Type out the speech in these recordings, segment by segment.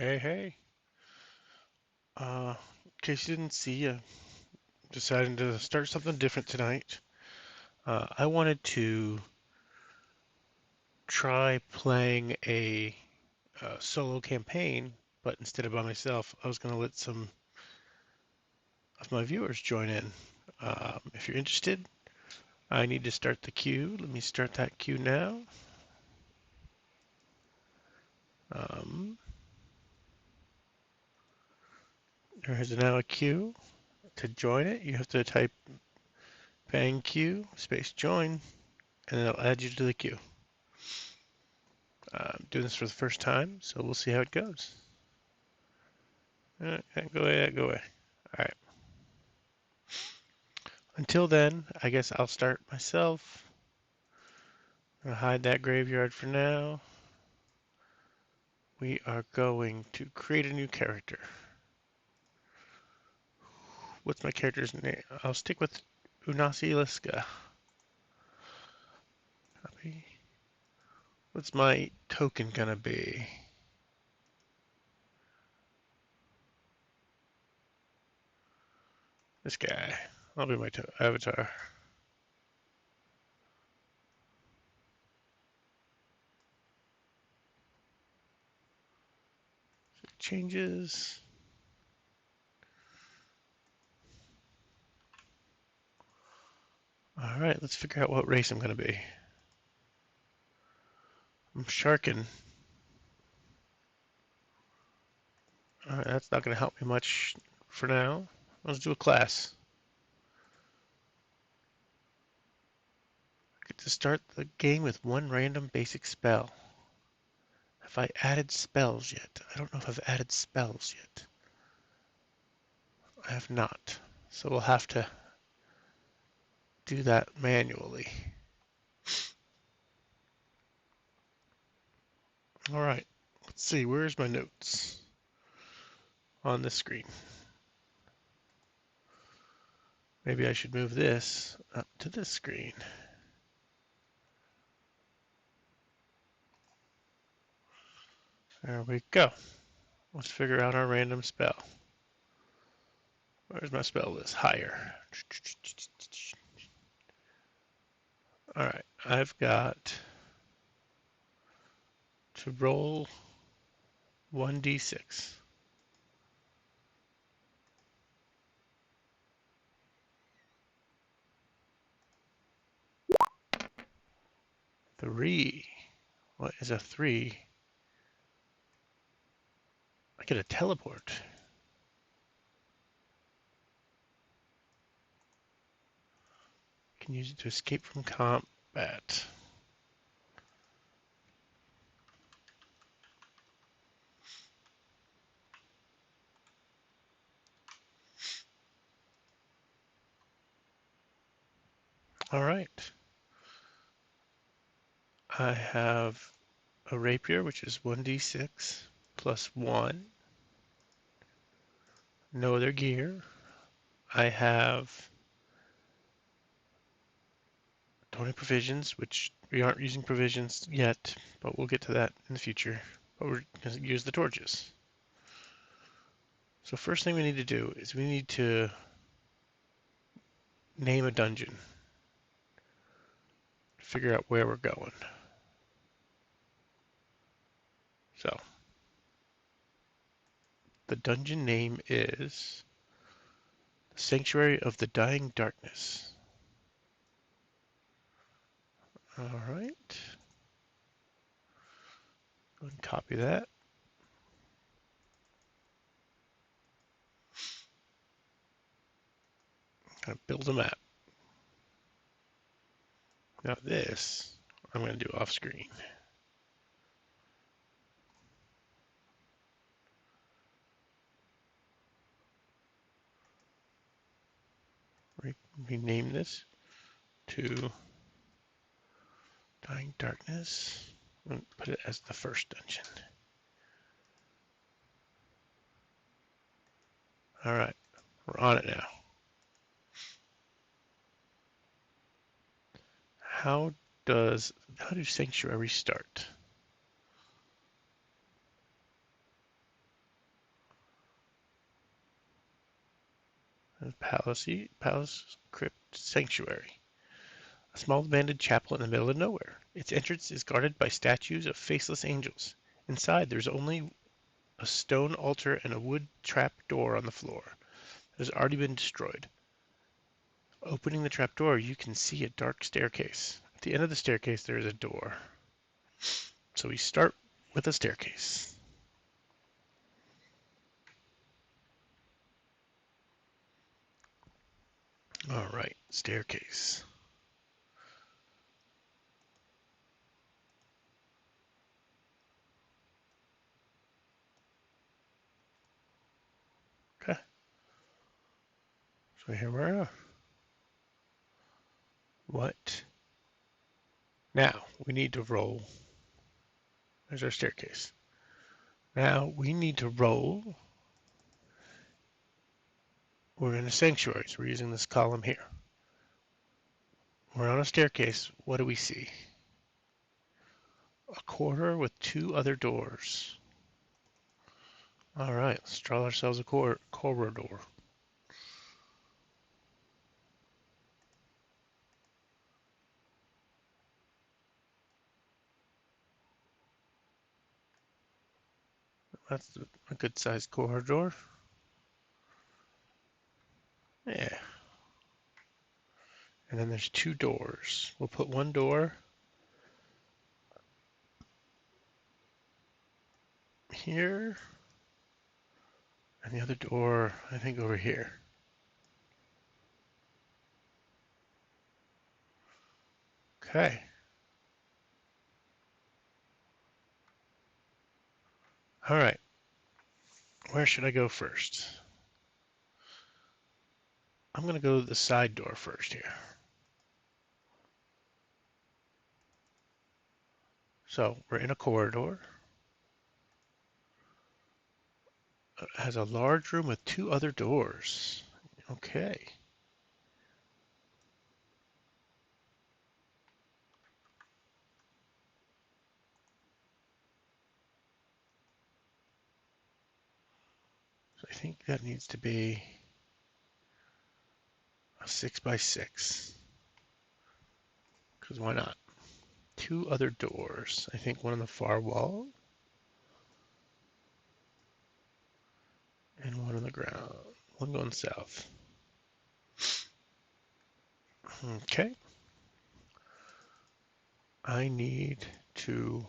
Hey, hey. In case you didn't see, decided to start something different tonight. I wanted to try playing a solo campaign, but instead of by myself, I was going to let some of my viewers join in. If you're interested, I need to start the queue. Let me start that queue now. Um, there's now a queue. To join it, you have to type bang queue space join, and it'll add you to the queue. I'm doing this for the first time, so we'll see how it goes. Go away, go away. All right. Until then, I guess I'll start myself. I'll hide that graveyard for now. We are going to create a new character. What's my character's name? I'll stick with Unasi Liska. Copy. What's my token gonna be? This guy. I'll be my avatar. Changes. All right, let's figure out what race I'm gonna be. I'm Sharkin. All right, that's not gonna help me much for now. Let's do a class. I get to start the game with one random basic spell. Have I added spells yet? I don't know if I've added spells yet. I have not. So we'll have to do that manually. All right. Let's see. Where's my notes? On the screen. Maybe I should move this up to this screen. There we go. Let's figure out our random spell. Where's my spell list? Higher. All right. I've got to roll 1d6. 3. What is a 3? I get a teleport. Can use it to escape from combat. All right. I have a rapier, which is 1d6 plus 1. No other gear. I have 20 provisions, which we aren't using provisions yet, but we'll get to that in the future. But we're going to use the torches. So first thing we need to do is we need to name a dungeon. Figure out where we're going. So the dungeon name is Sanctuary of the Dying Darkness. All right. Go ahead and copy that. Kind of build a map. Now this, I'm going to do off screen. Rename this to Dying Darkness. And put it as the first dungeon. All right, we're on it now. How do sanctuaries start? Palace Crypt Sanctuary. A small abandoned chapel in the middle of nowhere. Its entrance is guarded by statues of faceless angels. Inside, there's only a stone altar and a wood trap door on the floor. It has already been destroyed. Opening the trap door, you can see a dark staircase. At the end of the staircase, there is a door. So we start with a staircase. All right, staircase. Okay. So here we are. What? Now we need to roll. There's our staircase. Now we need to roll. We're in a sanctuary, so we're using this column here. We're on a staircase. What do we see? A corridor with two other doors. All right, let's draw ourselves a corridor. That's a good sized corridor. Yeah. And then there's two doors. We'll put one door here and the other door, I think, over here. Okay. All right. Where should I go first? I'm going to go to the side door first here. So we're in a corridor. It has a large room with two other doors. Okay. So I think that needs to be a 6x6. Because why not? Two other doors. I think one on the far wall and one on the ground. One going south. Okay. I need to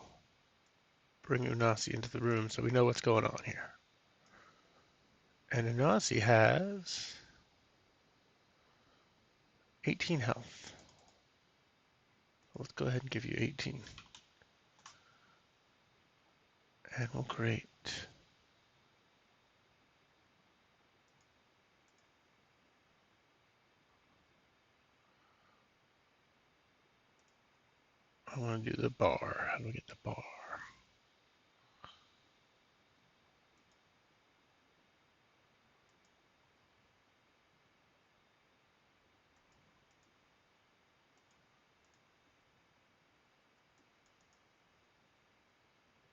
bring Unasi into the room so we know what's going on here. And Unasi has 18 health. Let's go ahead and give you 18. And we'll create I want to do the bar. How do we get the bar?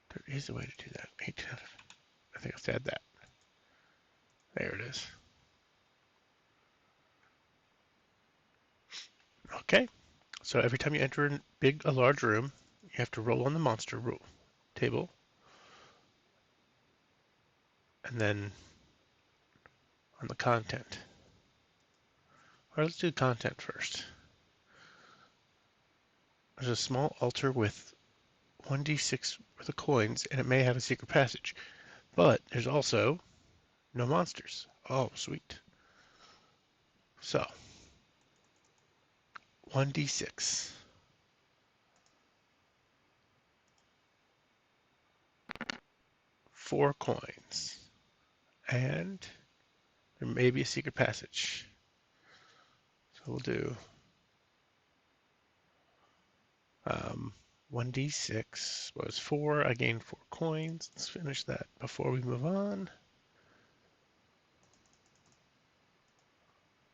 There is a way to do that. 18. I think I have to add that. There it is. Okay. So every time you enter a large room, you have to roll on the monster table. And then on the content. Or let's do content first. There's a small altar with 1d6 worth of coins, and it may have a secret passage. But there's also no monsters. Oh, sweet. So, 1d6. 4 coins. And there may be a secret passage. So we'll do 1d6 was 4. I gained 4 coins. Let's finish that before we move on.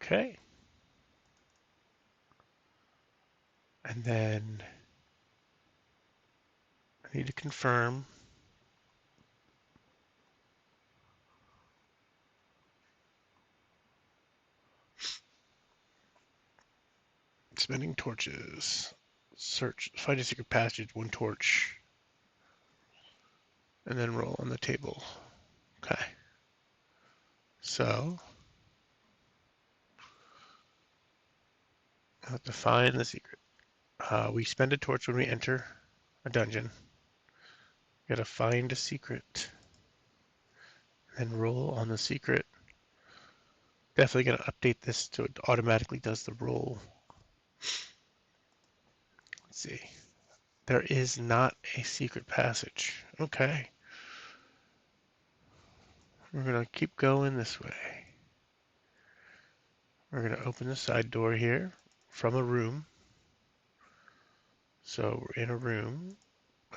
Okay. And then I need to confirm Spending torches. Search, find a secret passage, one torch, and then roll on the table. Okay. So, I have to find the secret. We spend a torch when we enter a dungeon. Gotta find a secret. Then roll on the secret. Definitely gonna update this so it automatically does the roll. Let's see. There is not a secret passage. Okay. We're gonna keep going this way. We're gonna open the side door here from a room. So we're in a room.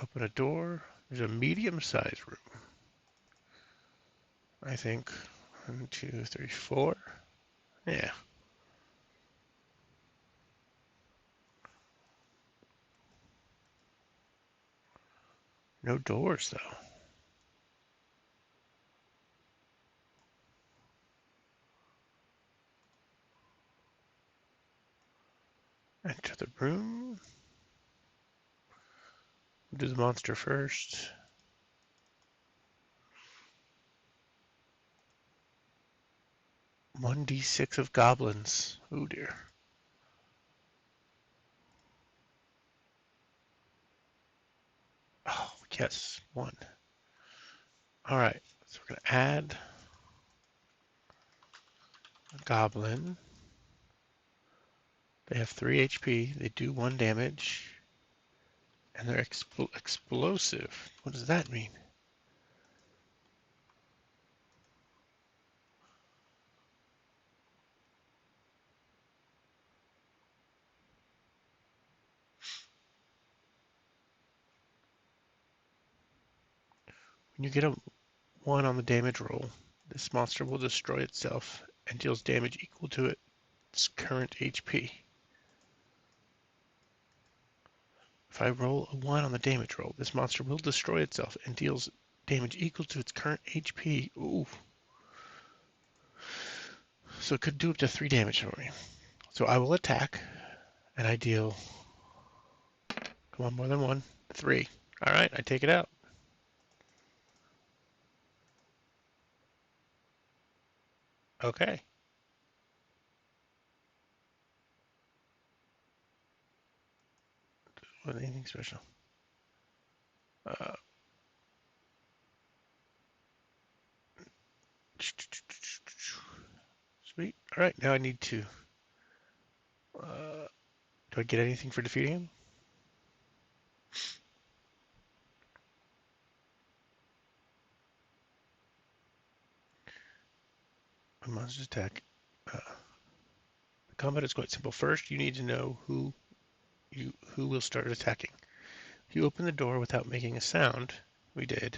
Open a door. There's a medium-sized room. I think 1, 2, 3, 4. Yeah. No doors though. Enter the room. Do the monster first. 1d6 of goblins. Oh dear. Oh, yes, 1. All right, so we're gonna add a goblin. They have 3 HP. They do 1 damage. And they're explosive. What does that mean? When you get a 1 on the damage roll, this monster will destroy itself and deals damage equal to its current HP. If I roll a 1 on the damage roll, this monster will destroy itself and deals damage equal to its current HP. Ooh. So it could do up to 3 damage for me. So I will attack, and I deal, come on, more than 1, 3. All right, I take it out. Okay. What, anything special? Uh, Sweet. All right, now I need to. Do I get anything for defeating him? A monster's attack. The combat is quite simple. First, you need to know who will start attacking. If you open the door without making a sound, we did.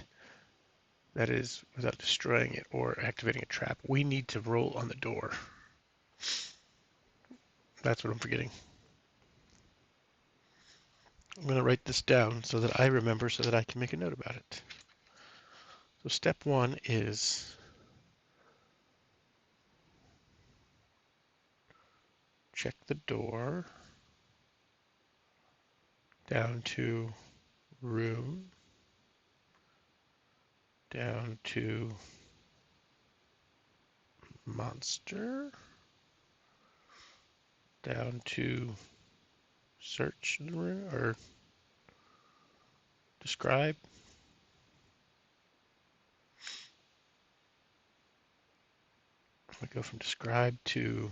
That is, without destroying it or activating a trap. We need to roll on the door. That's what I'm forgetting. I'm going to write this down so that I remember so that I can make a note about it. So step 1 is check the door down to room, down to monster, down to search the room or describe. We go from describe to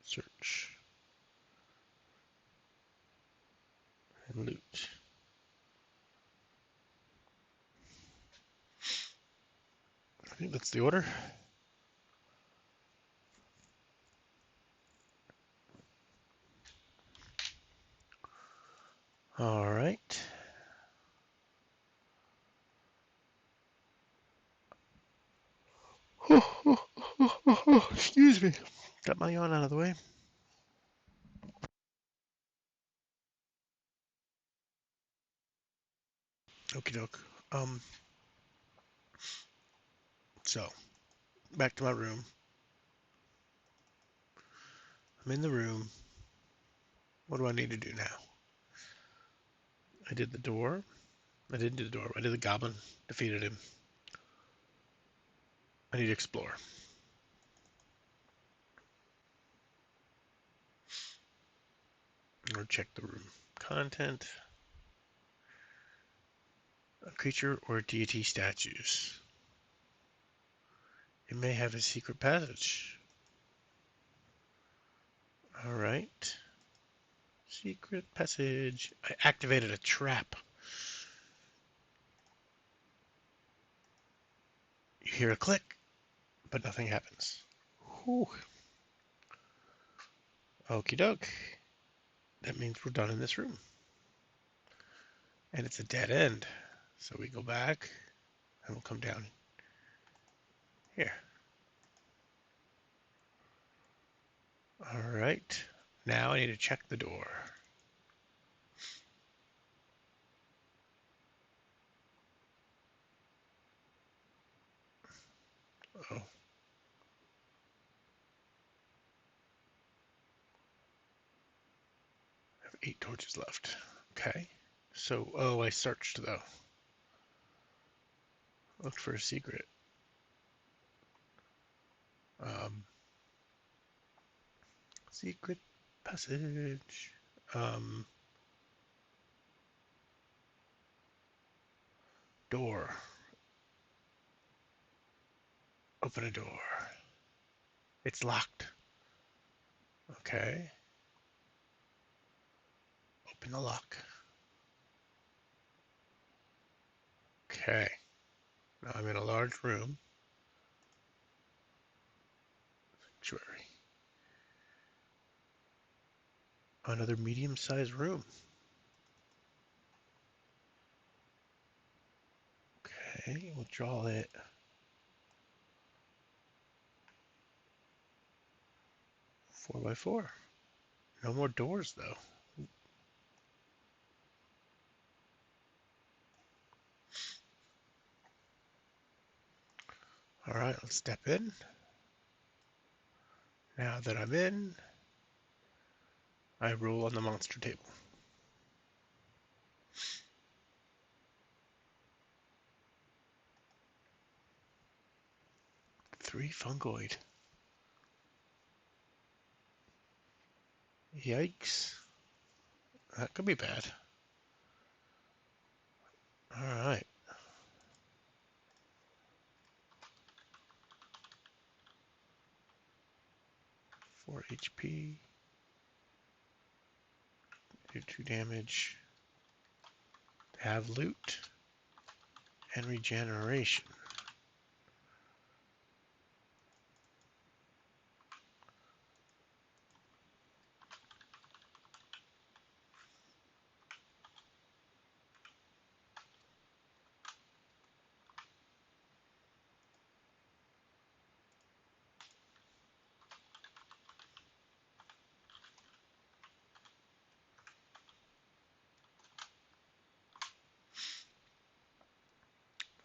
search and loot. I think that's the order. All right. Excuse me. Got my yawn out of the way. Okie doke. So back to my room. I'm in the room. What do I need to do now? I did the door. I didn't do the door. I did the goblin. Defeated him. I need to explore. Or check the room. Content. A creature or deity statues. It may have a secret passage. Alright. Secret passage. I activated a trap. You hear a click, but nothing happens. Whew. Okie doke. That means we're done in this room. And it's a dead end. So we go back and we'll come down here. Alright. Now I need to check the door. Oh. I have 8 torches left. Okay. So, oh, I searched though. Looked for a secret. Secret passage. Door. Open a door. It's locked. Okay. Open the lock. Okay. Now I'm in a large room. Sanctuary. Another medium-sized room. Okay, we'll draw it. 4x4. No more doors though. All right, let's step in. Now that I'm in, I roll on the monster table. 3 fungoid. Yikes. That could be bad. Alright. 4 HP. Do 2 damage. Have loot. And regeneration.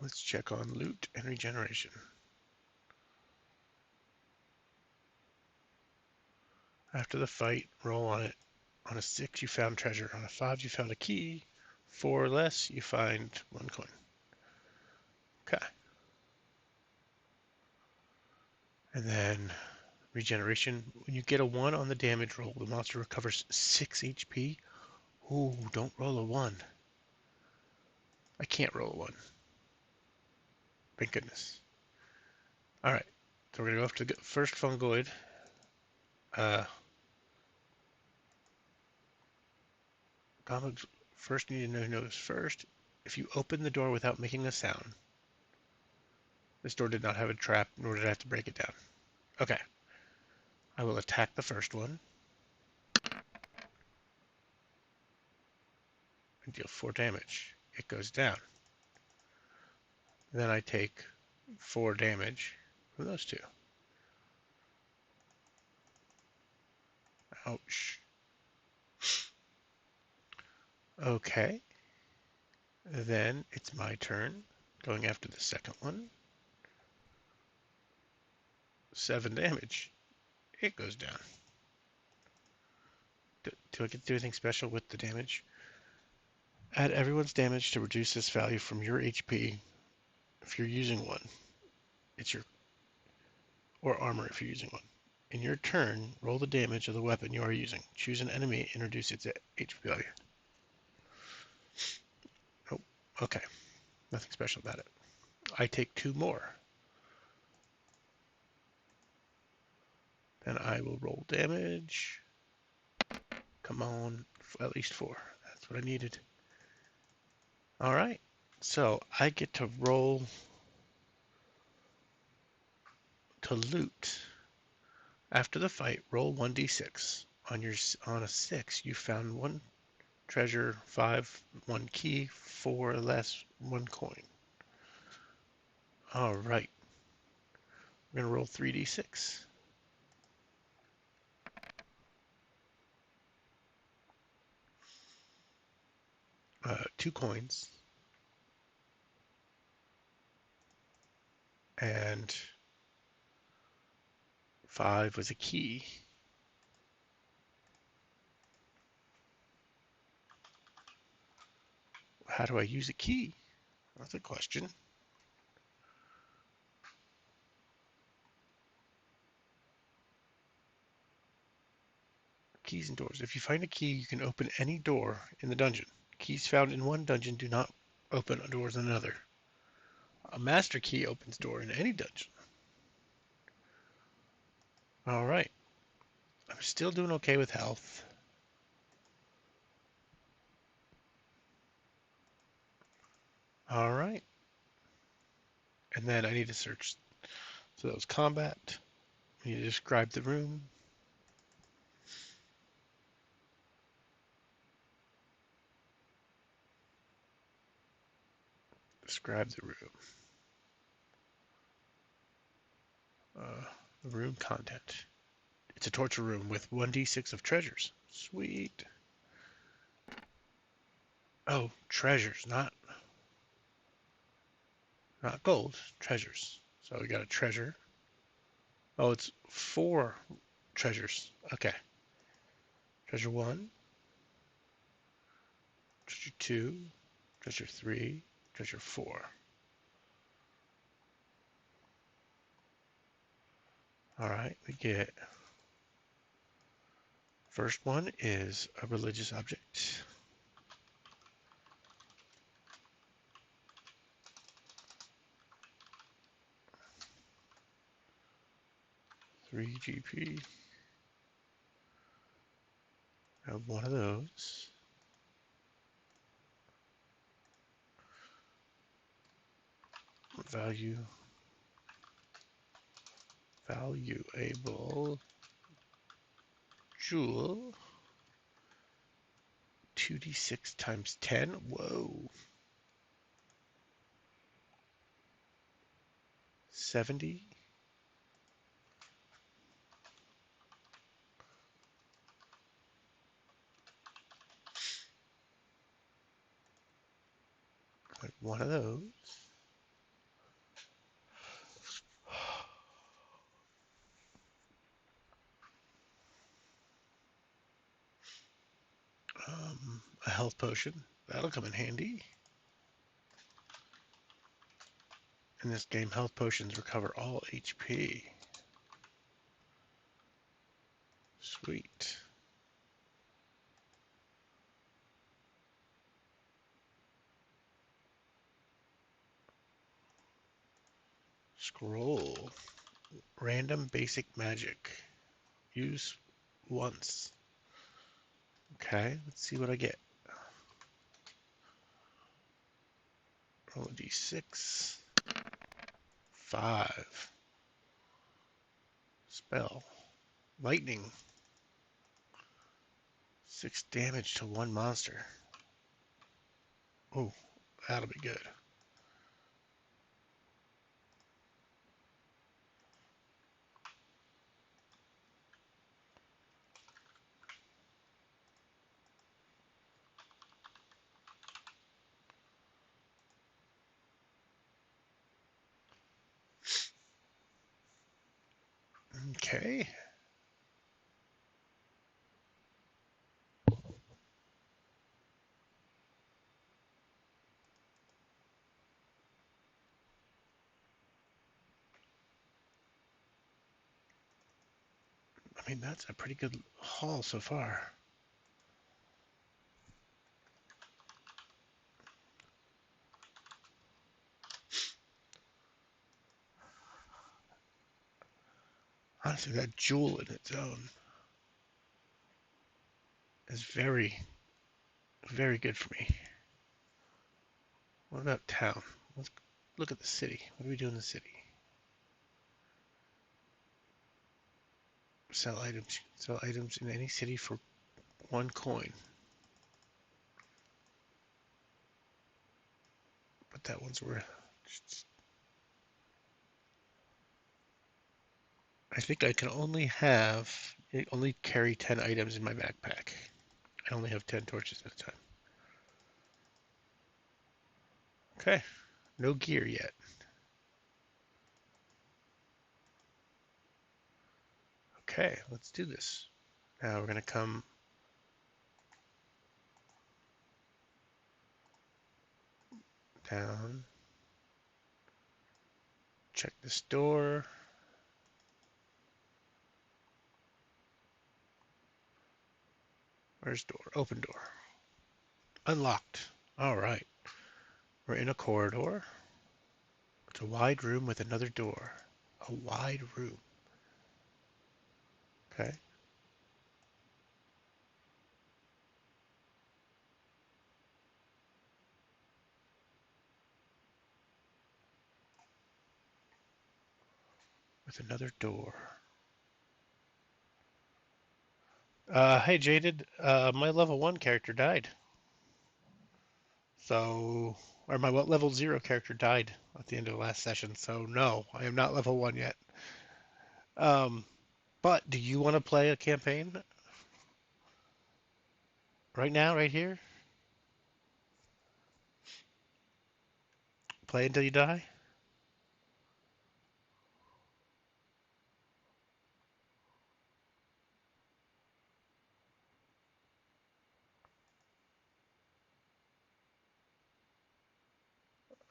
Let's check on loot and regeneration. After the fight, roll on it. On a 6, you found treasure. On a 5, you found a key. 4 or less, you find 1 coin. Okay. And then regeneration. When you get a 1 on the damage roll, the monster recovers 6 HP. Ooh, don't roll a 1. I can't roll a 1. Thank goodness. Alright, so we're going to go after the first fungoid. Comics first need to notice first, if you open the door without making a sound, this door did not have a trap, nor did I have to break it down. Okay. I will attack the first one. And deal 4 damage. It goes down. Then I take 4 damage from those 2. Ouch. Okay. Then it's my turn. Going after the second one. 7 damage. It goes down. Do I get to do anything special with the damage? Add everyone's damage to reduce this value from your HP if you're using one. It's your or armor if you're using one. In your turn, roll the damage of the weapon you are using. Choose an enemy and reduce its HP value. Oh, okay. Nothing special about it. I take 2 more. Then I will roll damage. Come on, at least 4. That's what I needed. All right. So I get to roll to loot. After the fight, roll 1d6. On a 6, you found 1 treasure, 5, 1 key, 4 less, 1 coin. All right. We're going to roll 3d6. 2 coins. And 5 was a key. How do I use a key? That's a question. Keys and doors. If you find a key, you can open any door in the dungeon. Keys found in one dungeon do not open doors in another. A master key opens door in any dungeon. All right. I'm still doing okay with health. All right. And then I need to search. So that was combat. I need to describe the room. Describe the room. The room content. It's a torture room with 1d6 of treasures. Sweet. Oh, treasures, not gold. Treasures. So we got a treasure. Oh, it's 4 treasures. Okay. Treasure 1, treasure 2, treasure 3, treasure 4. All right, we get first one is a religious object. 3 GP. I have one of those. Valuable jewel. 2d6 times 10. Whoa. 70. Like one of those. A health potion. That'll come in handy. In this game, health potions recover all HP. Sweet. Scroll. Random basic magic. Use once. Okay, let's see what I get. Roll a d6. 5. Spell. Lightning. 6 damage to 1 monster. Oh, that'll be good. Okay. I mean, that's a pretty good haul so far. Honestly, that jewel in its own is very, very good for me. What about town? Let's look at the city. What do we do in the city? Sell items. Sell items in any city for 1 coin. But that one's worth. I think I can only carry 10 items in my backpack. I only have 10 torches at a time. Okay, no gear yet. Okay, let's do this. Now we're gonna come down, check this door. Where's door? Open door. Unlocked. All right. We're in a corridor. It's a wide room with another door. A wide room. Okay. With another door. Hey Jaded. My level 1 character died. So, or my level 0 character died at the end of the last session. So no, I am not level 1 yet. Um, but do you want to play a campaign right now, right here? Play until you die?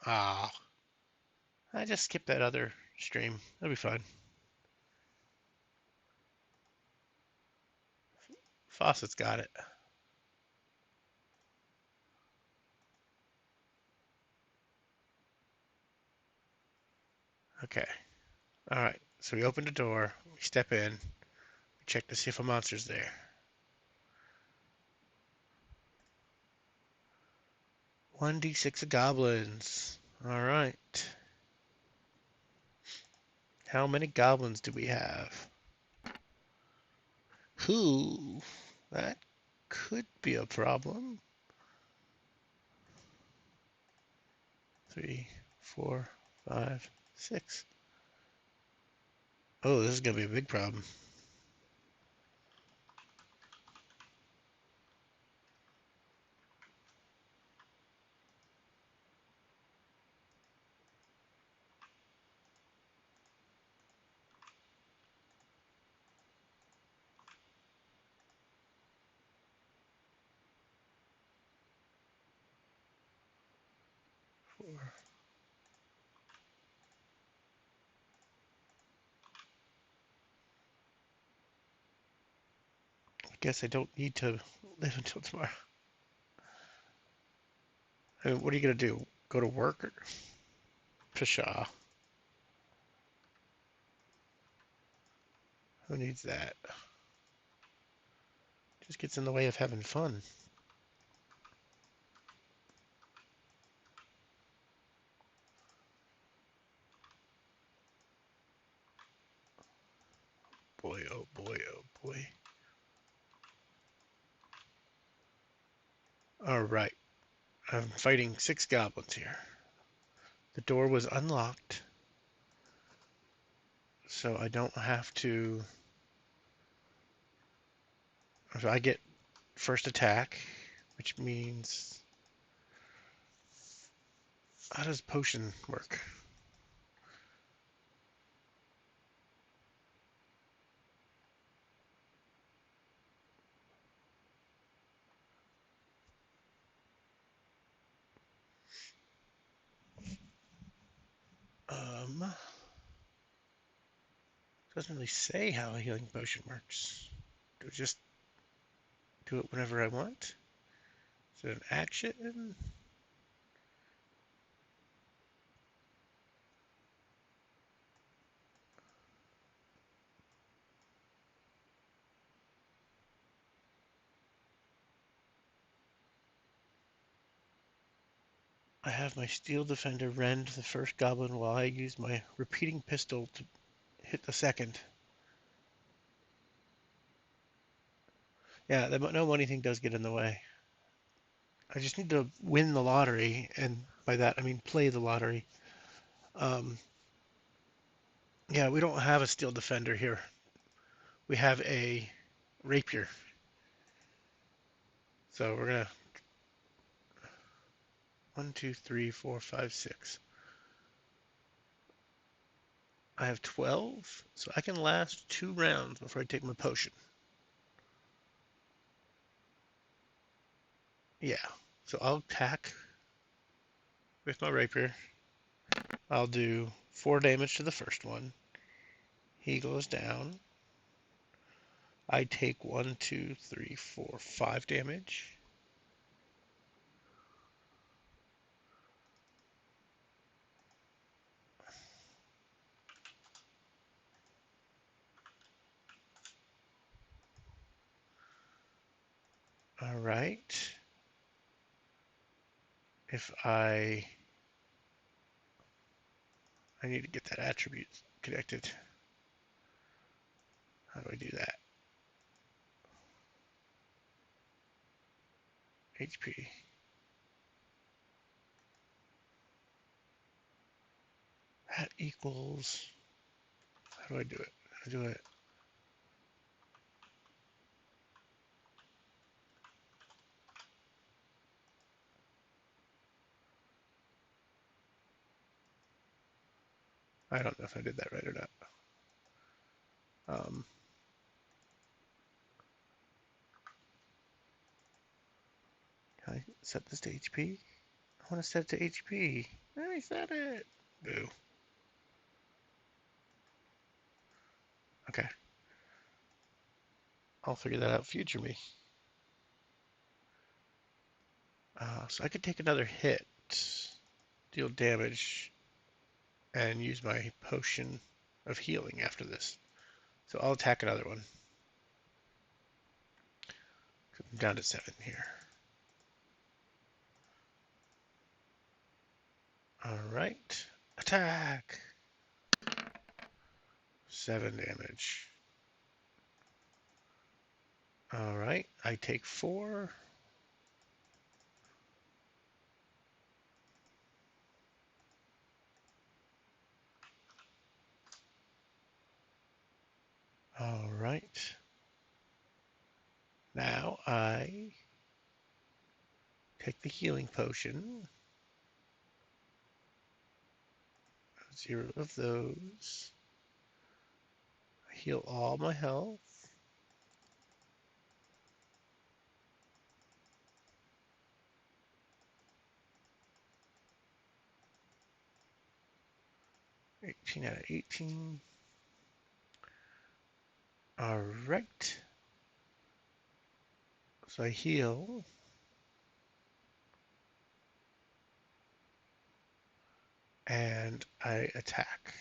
Ah, I just skipped that other stream. That'll be fine. Faucet's got it. Okay. All right. So we open the door. We step in. We check to see if a monster's there. 1d6 of goblins. All right. How many goblins do we have? Who? That could be a problem. 3, 4, 5, 6. Oh, this is gonna be a big problem. Four. I guess I don't need to live until tomorrow. I mean, what are you gonna do? Go to work or pshaw? Who needs that? Just gets in the way of having fun. Boy, oh boy, oh boy. All right. I'm fighting 6 goblins here. The door was unlocked, so I don't have to. So I get first attack, which means. How does potion work? Um, Doesn't really say how a healing potion works. Do I just do it whenever I want? Is it an action? I have my Steel Defender rend the first goblin while I use my repeating pistol to hit the second. Yeah, the no money thing does get in the way. I just need to win the lottery, and by that I mean play the lottery. Um, yeah, we don't have a Steel Defender here. We have a Rapier. So we're gonna 1, 2, 3, 4, 5, 6. I have 12, so I can last 2 rounds before I take my potion. Yeah, so I'll attack with my rapier. I'll do 4 damage to the first one. He goes down. I take 1, 2, 3, 4, 5 damage. All right. If I need to get that attribute connected. How do I do that? HP. That equals. How do I do it? I do it. I don't know if I did that right or not. Can I set this to HP? I want to set it to HP. I set it. Boo. Okay. I'll figure that out future me. So I could take another hit, deal damage, and use my potion of healing after this. So I'll attack another one. I'm down to 7 here. Alright. Attack! 7 damage. Alright, I take 4. Alright. Now I take the healing potion. 0 of those. Heal all my health. Eighteen out of 18. Alright. So I heal. And I attack.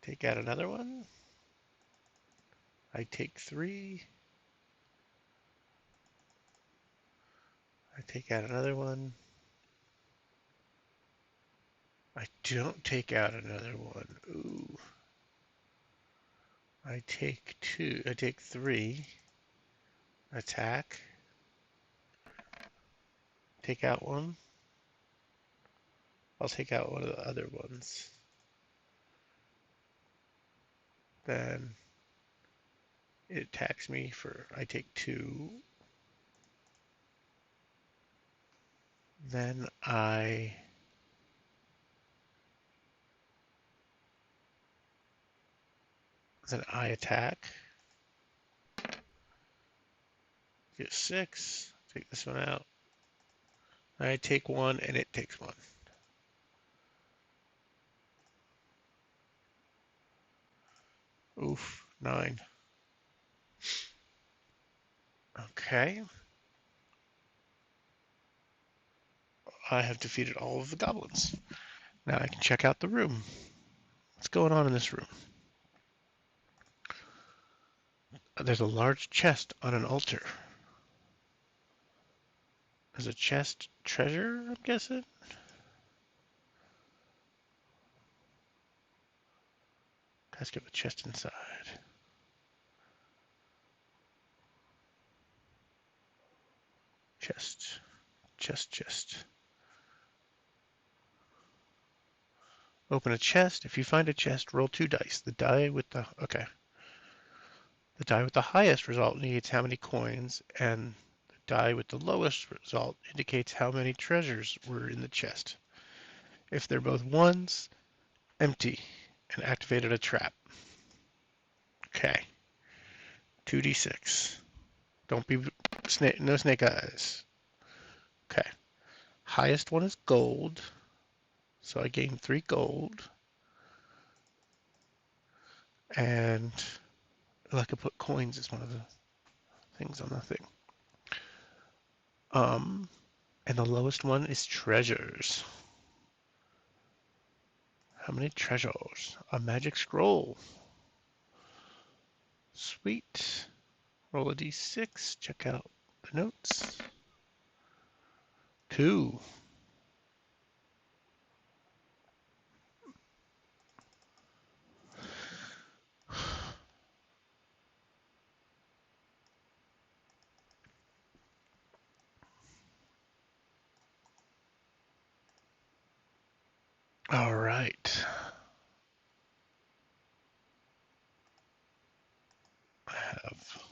Take out another one. I take 3. I take out another one. I don't take out another one. Ooh. I take 2. I take 3. Attack. Take out one. I'll take out one of the other ones. Then it attacks me for, I take 2. Then I attack. Get 6. Take this one out. I take 1 and it takes 1. Oof, 9. Okay. I have defeated all of the goblins. Now I can check out the room. What's going on in this room? There's a large chest on an altar. There's a chest treasure, I'm guessing? Let's get the chest inside. Chest. Chest. Open a chest. If you find a chest, roll 2 dice. The die with the... Okay. The die with the highest result indicates how many coins, and the die with the lowest result indicates how many treasures were in the chest. If they're both ones, empty, and activated a trap. Okay. 2d6. Don't be... No snake eyes. Okay. Highest one is gold. So I gained 3 gold. And I could put coins as one of the things on the thing. And the lowest one is treasures. How many treasures? A magic scroll. Sweet. Roll a d6. Check out the notes. 2. All right. I have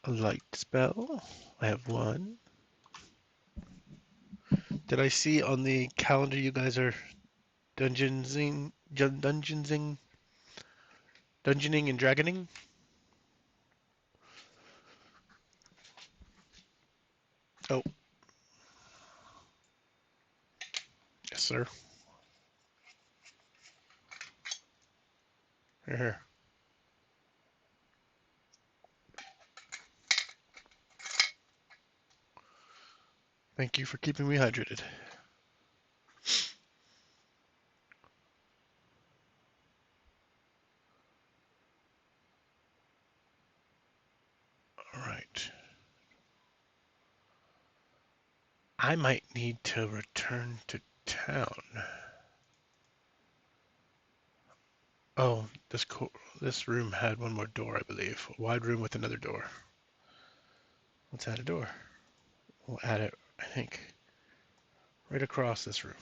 a light spell. I have 1. Did I see on the calendar you guys are dungeoning and dragoning? Oh, yes, sir. Here. Thank you for keeping me hydrated. All right. I might need to return to town. Oh, this room had one more door, I believe. A wide room with another door. Let's add a door. We'll add it, I think, right across this room.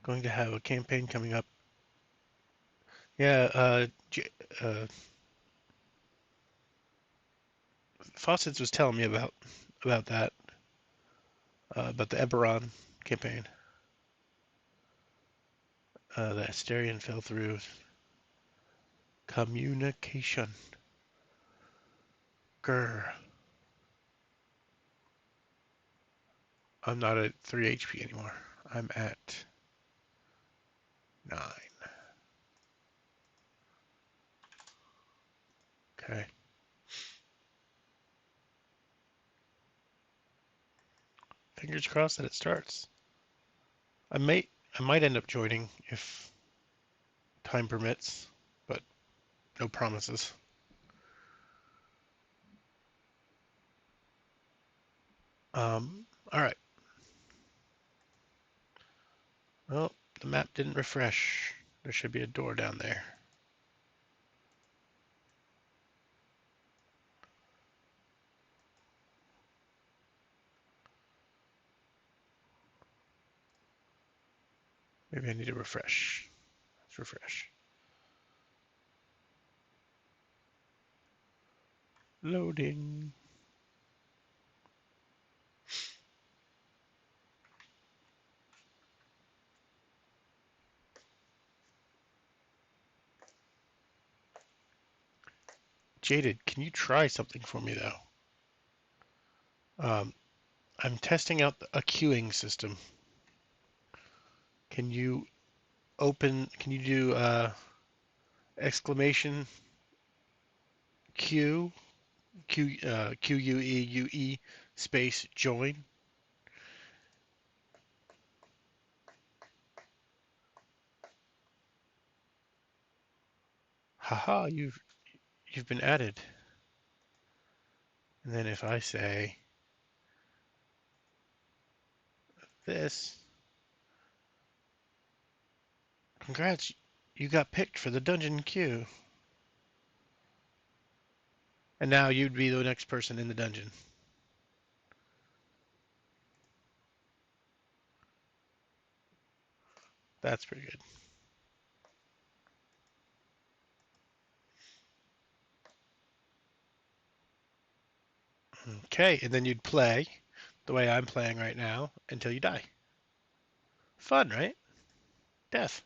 Going to have a campaign coming up. Yeah, Fawcett's was telling me about that, about the Eberron campaign. The Asterion fell through. Communication. Grr. I'm not at 3 HP anymore. I'm at 9. Okay. Fingers crossed that it starts. I might end up joining if time permits, but no promises. All right. Well, the map didn't refresh. There should be a door down there. Maybe I need to refresh. Let's refresh. Loading. Jaded, can you try something for me though? I'm testing out a queuing system. Can you can you do exclamation Q, QUEUE space join? Haha, you've been added. And then if I say this, congrats, you got picked for the dungeon queue. And now you'd be the next person in the dungeon. That's pretty good. Okay, and then you'd play the way I'm playing right now until you die. Fun, right? Death.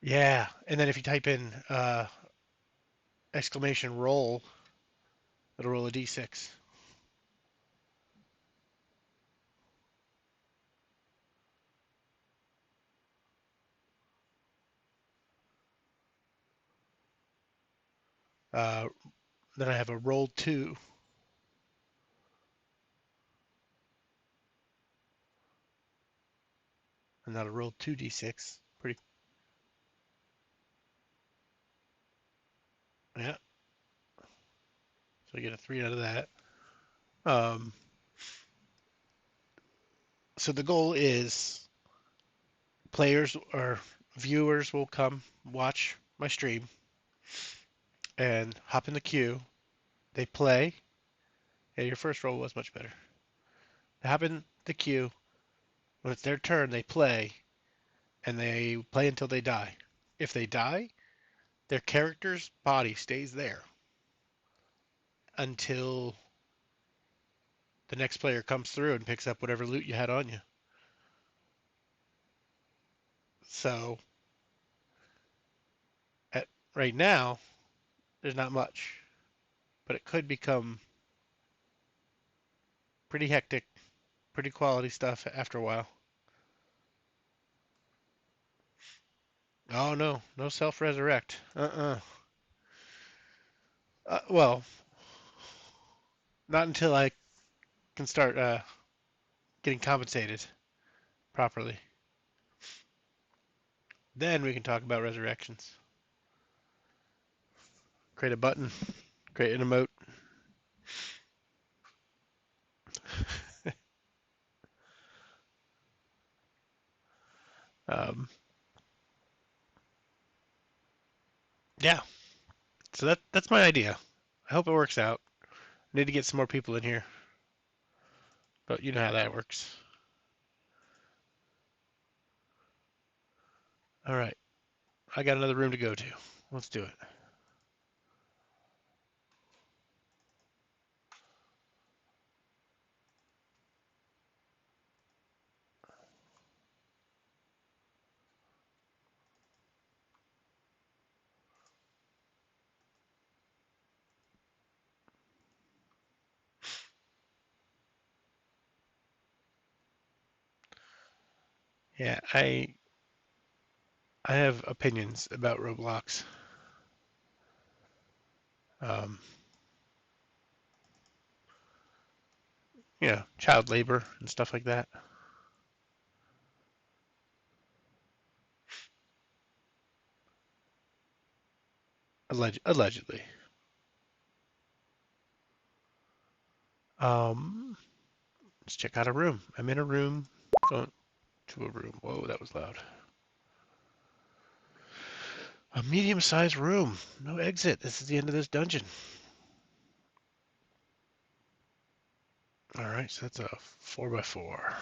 Yeah, and then if you type in exclamation roll, it'll roll a d6. Uh, then I have a roll 2, and that'll roll 2d6. Pretty, yeah. So I get a 3 out of that. Um, so the goal is players or viewers will come watch my stream and hop in the queue. They play. Yeah, your first roll was much better. They hop in the queue. When it's their turn, they play, and they play until they die. If they die, their character's body stays there until the next player comes through and picks up whatever loot you had on you. So at right now, there's not much, but it could become pretty hectic, pretty quality stuff after a while. Oh no, no self-resurrect. Well, not until I can start getting compensated properly. Then we can talk about resurrections. Create a button, create an emote. Um, yeah, so that's my idea. I hope it works out. I need to get some more people in here, but you know how that works. All right, I got another room to go to. Let's do it. Yeah, I have opinions about Roblox. Um, child labor and stuff like that. Allegedly. Let's check out a room. I'm in a room. Going to a room. Whoa, that was loud. A medium-sized room. No exit. This is the end of this dungeon. All right, so that's a 4x4.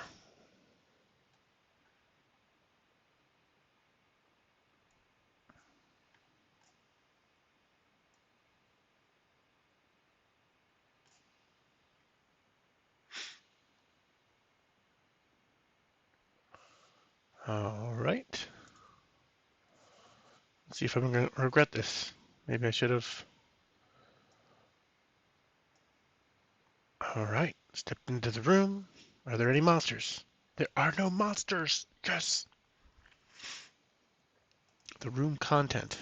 All right. See if I'm going to regret this. Maybe I should have. All right, step into the room. Are there any monsters? There are no monsters. Yes. The room content.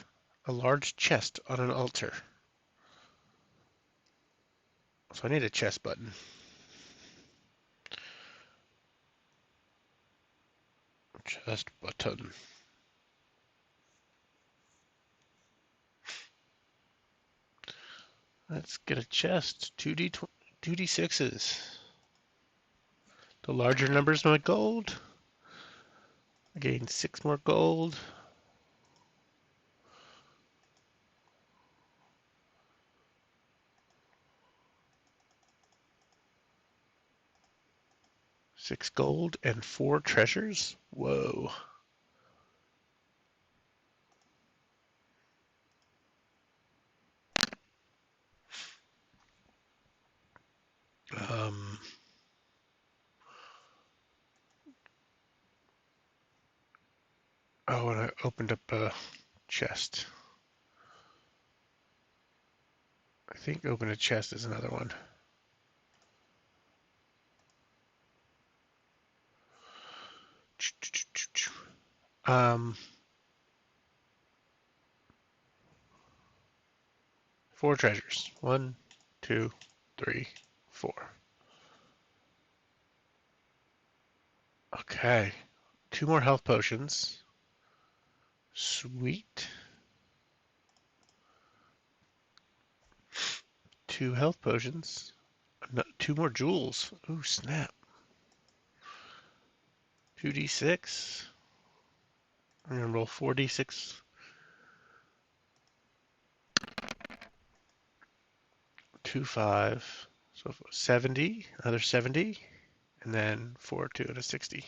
A large chest on an altar. So I need a chest button. Chest button. Let's get a chest. 2d6s. The larger numbers, my gold. I gained 6 more gold. Six gold and 4 treasures? Whoa. Um, oh, and I opened up a chest. I think open a chest is another one. Um, 4 treasures. 1, 2, 3, 4. Okay. 2 more health potions. Sweet. 2 health potions. 2 more jewels. Ooh, snap. 2d6. I'm gonna roll 4d6. 2, 5. So 70. Another 70. And then 4, 2, and a 60.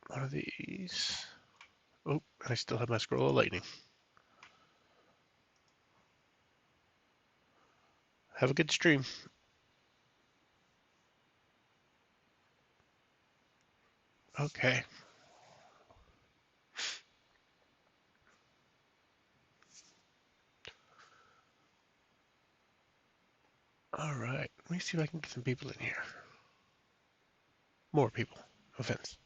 One of these. Oh, I still have my scroll of lightning. Have a good stream. Okay. All right. Let me see if I can get some people in here. More people. No offense.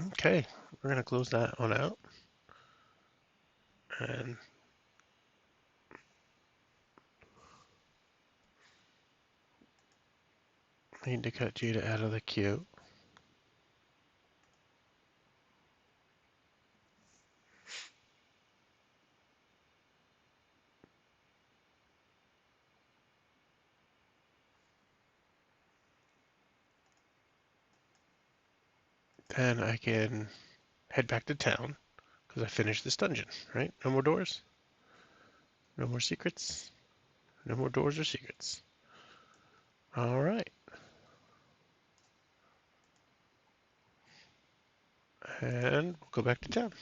Okay. We're going to close that one out. And I need to cut Jada out of the queue. Then I can head back to town because I finished this dungeon, right? No more doors. No more secrets. No more doors or secrets. All right. And we'll go back to town.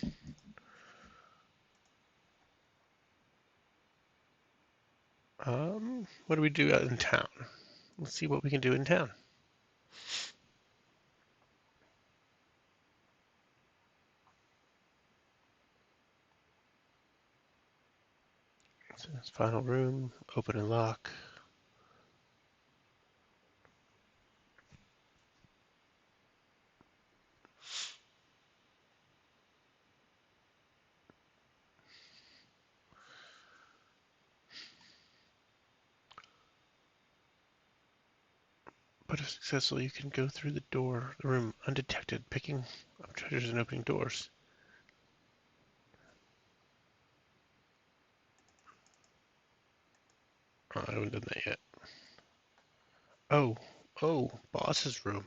What do we do out in town? Let's see what we can do in town. So this final room, open and lock. combat is successful, you can go through the room undetected, picking up treasures and opening doors. Oh, I haven't done that yet. Oh, boss's room.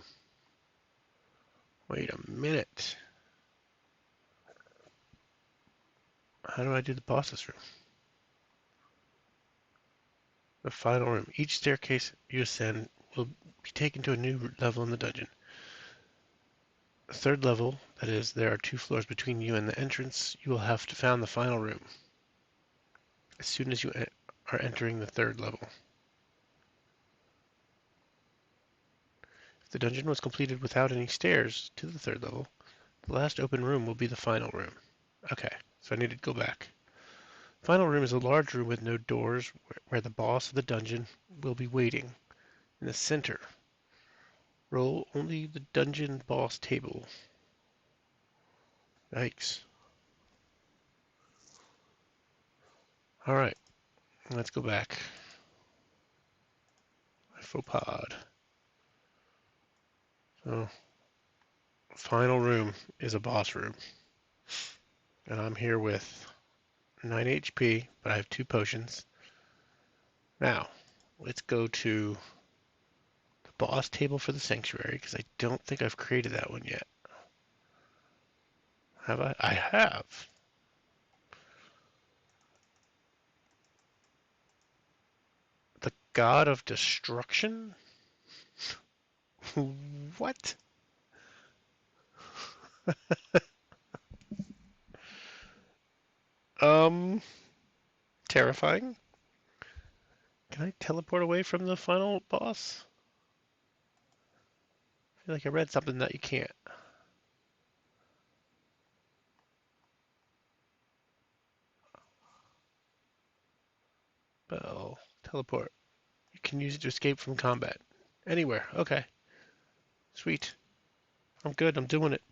Wait a minute. How do I do the boss's room? The final room. Each staircase you ascend will be taken to a new level in the dungeon. The third level, that is, there are 2 floors between you and the entrance, you will have to found the final room as soon as you are entering the 3rd level. If the dungeon was completed without any stairs to the 3rd level, the last open room will be the final room. Okay, so I need to go back. Final room is a large room with no doors where the boss of the dungeon will be waiting. In the center, roll only the dungeon boss table. Yikes. Alright, let's go back. Faux pod. So, final room is a boss room. And I'm here with 9 HP, but I have 2 potions. Now, let's go to the boss table for the sanctuary, because I don't think I've created that one yet. Have I? I have. The God of Destruction? What? Um, Terrifying. Can I teleport away from the final boss? I feel like I read something that you can't. Bell. Teleport. You can use it to escape from combat. Anywhere. Okay. Sweet. I'm good. I'm doing it.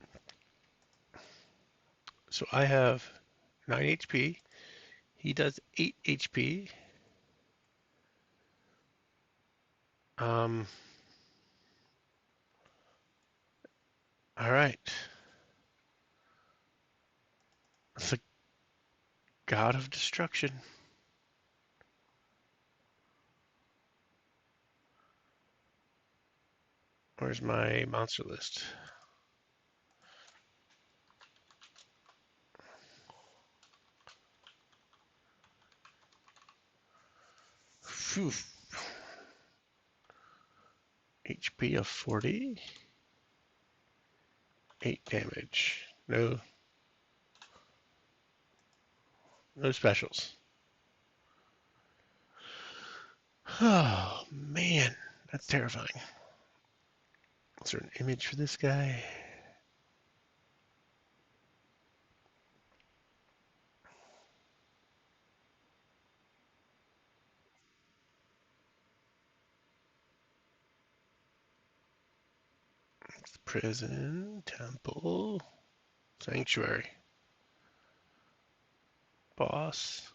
So I have 9 HP. He does 8 HP. Um, Alright. It's the God of Destruction. Where's my monster list? Phew. HP of 40. 8 damage. No specials. Oh, man. That's terrifying. Is there an image for this guy? Prison, temple, sanctuary, boss.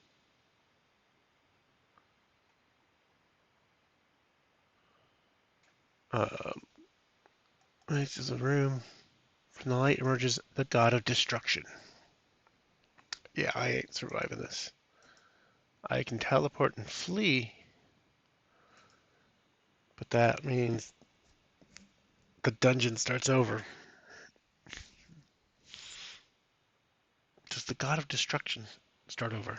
This is a room. From the light emerges the God of Destruction. Yeah, I ain't surviving this. I can teleport and flee, but that means the dungeon starts over. Does the God of Destruction start over?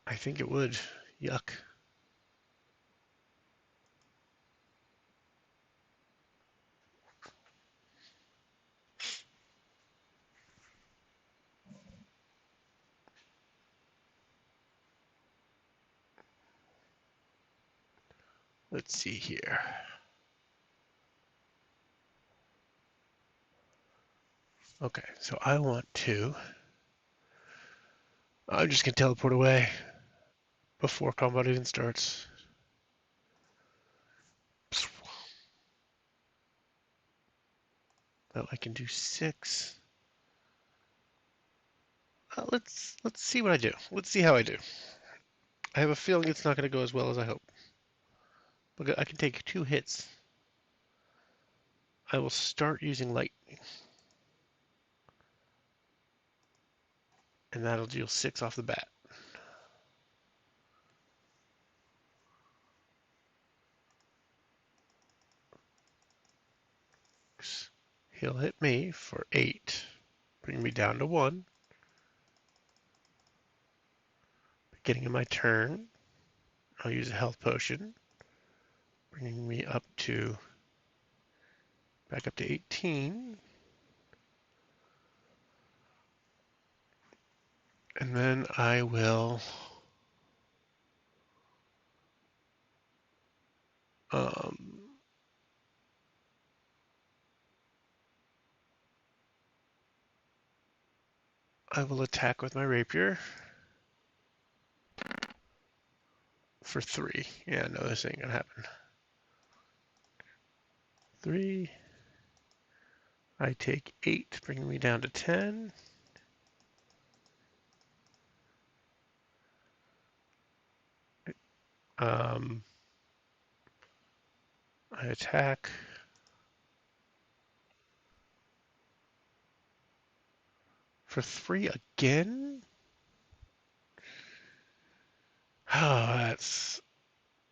I think it would. Yuck. Let's see here. Okay, so I want to. I'm just going to teleport away before combat even starts. Now I can do 6. Let's see what I do. Let's see how I do. I have a feeling it's not going to go as well as I hope. Look, I can take 2 hits. I will start using lightning. And that'll deal 6 off the bat. He'll hit me for 8, bring me down to 1. Beginning of my turn, I'll use a health potion, bringing me up to back up to 18. And then I will attack with my rapier for 3. Yeah, no, this ain't gonna happen. 3. I take 8, bringing me down to 10. I attack for 3 again. Oh, that's...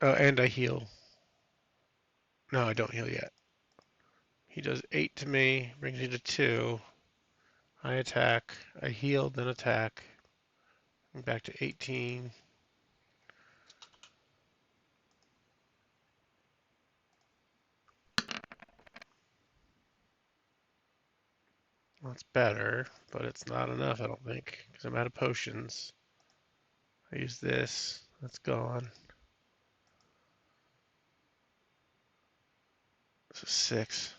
Oh, and I heal. No, I don't heal yet. He does 8 to me, brings me to 2. I attack. I heal, then attack. I'm back to 18. That's better, but it's not enough, I don't think, because I'm out of potions. I use this. That's gone. So 6.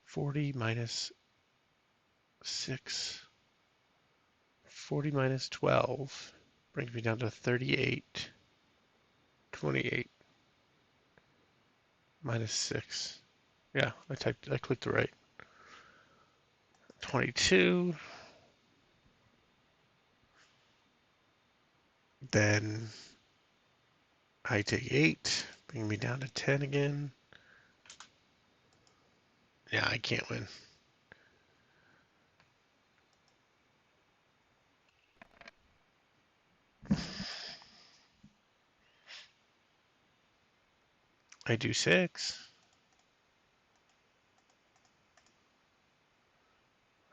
40 minus 6. 40 minus 12 brings me down to 38. 28 minus 6. Yeah, I clicked it right. 22. Then I take 8, bring me down to 10 again. Yeah, I can't win. I do 6.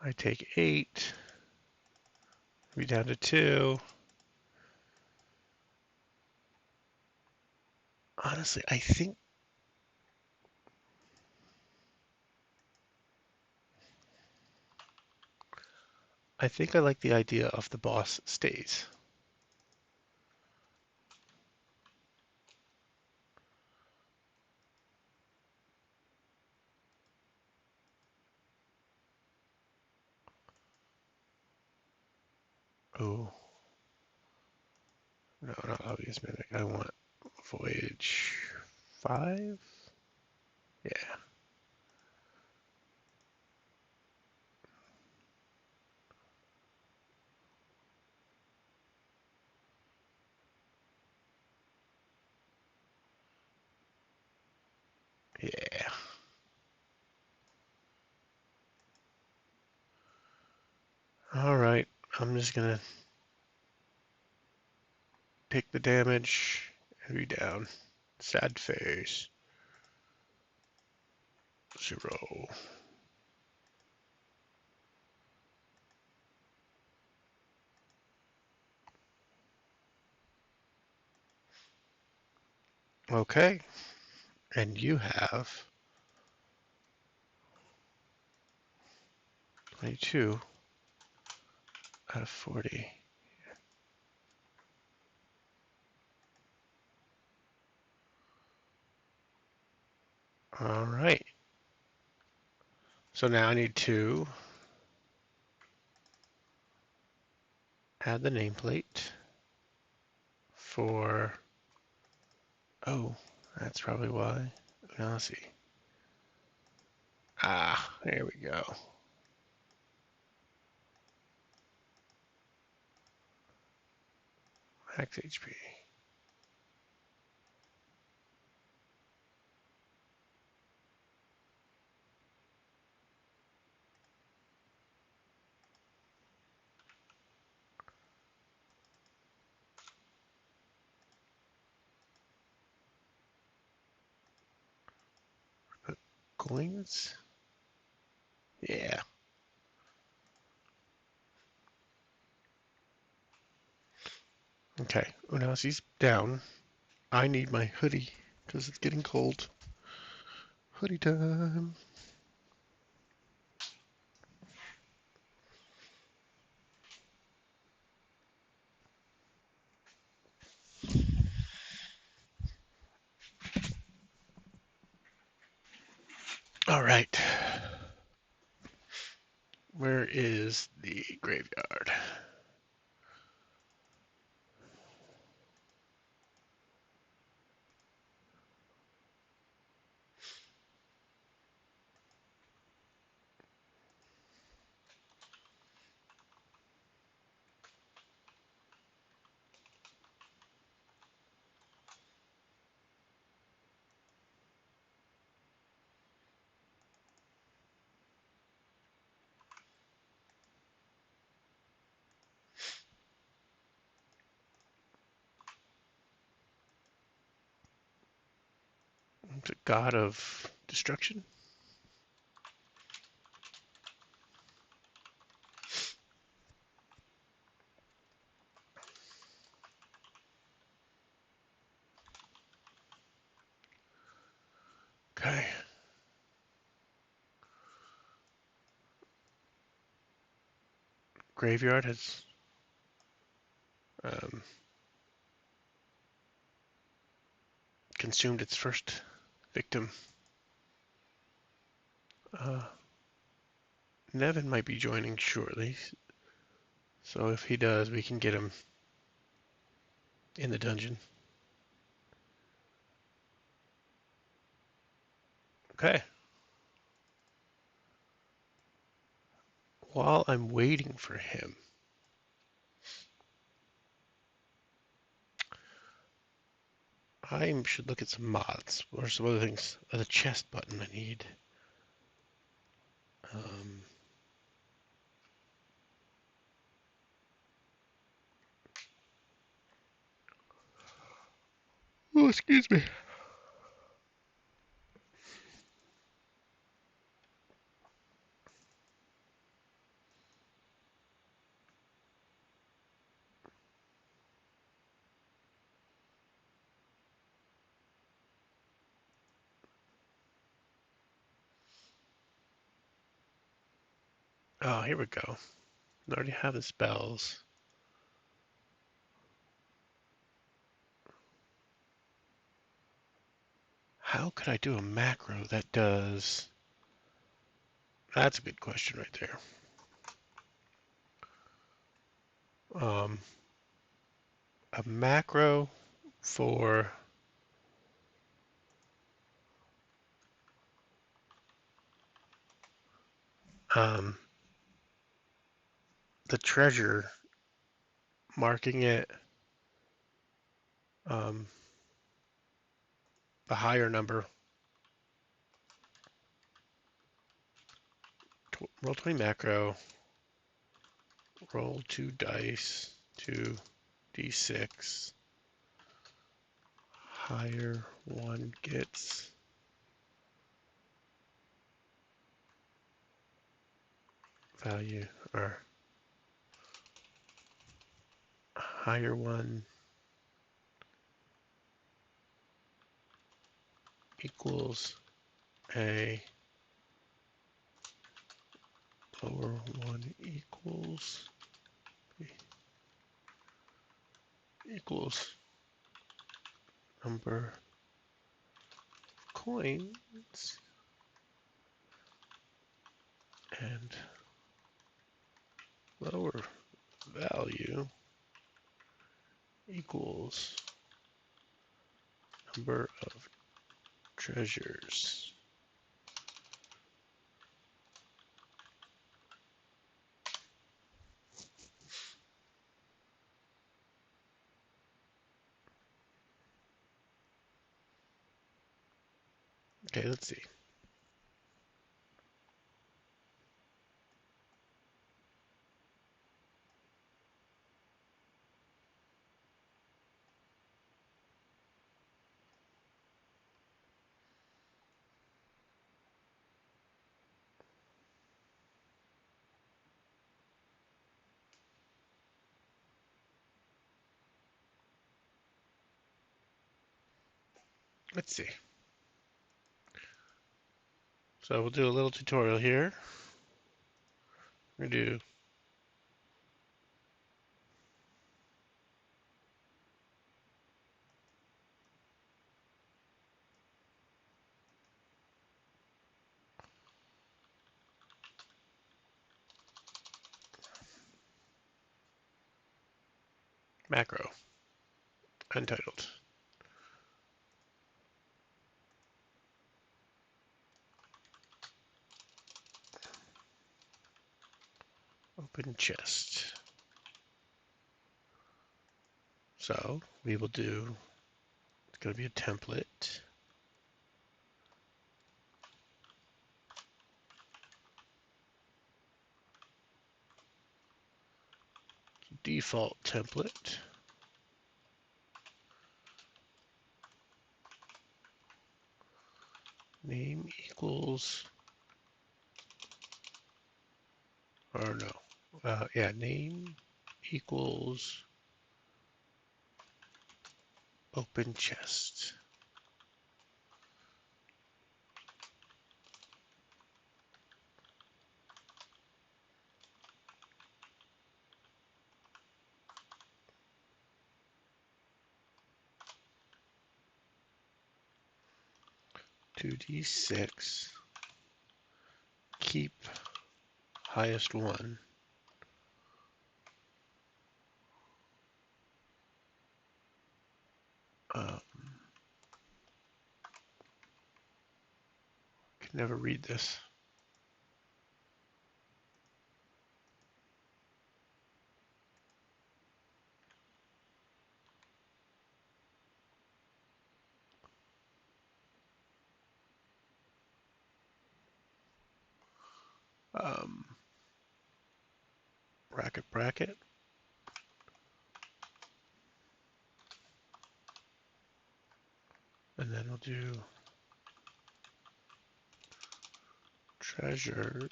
I take 8, bring me down to 2. Honestly, I think I like the idea of the boss stays. Oh, no, not obvious mimic. I want voyage 5. Yeah. Yeah. All right. I'm just gonna take the damage and be down. Sad face. 0. Okay. And you have 22 out of 40. All right. So now I need to add the nameplate for, oh, that's probably why. Now let's see. Ah, there we go. Max HP. Coins? Yeah. Okay, Unasi's down. I need my hoodie because it's getting cold. Hoodie time. All right. Where is the graveyard? The god of destruction? Okay. Graveyard has um, consumed its first victim. Nevin might be joining shortly, so if he does, we can get him in the dungeon. Okay. While I'm waiting for him, I should look at some mods or some other things. The chest button I need. Um, oh, excuse me. Oh, here we go. I already have the spells. How could I do a macro that does... That's a good question right there. Um, a macro for um, the treasure, marking it um, the higher number. Roll 20 macro, roll 2 dice, 2d6. Higher one gets value, or higher one equals a lower one equals number of coins and lower value equals number of treasures. Okay, let's see. Let's see. So we'll do a little tutorial here. We're going to do macro, untitled. Open chest. So we will do, it's going to be a template. Default template. Name equals, or no, yeah, name equals open chest. Two D6. Keep highest one. Can never read this. Bracket, bracket. And then we'll do treasures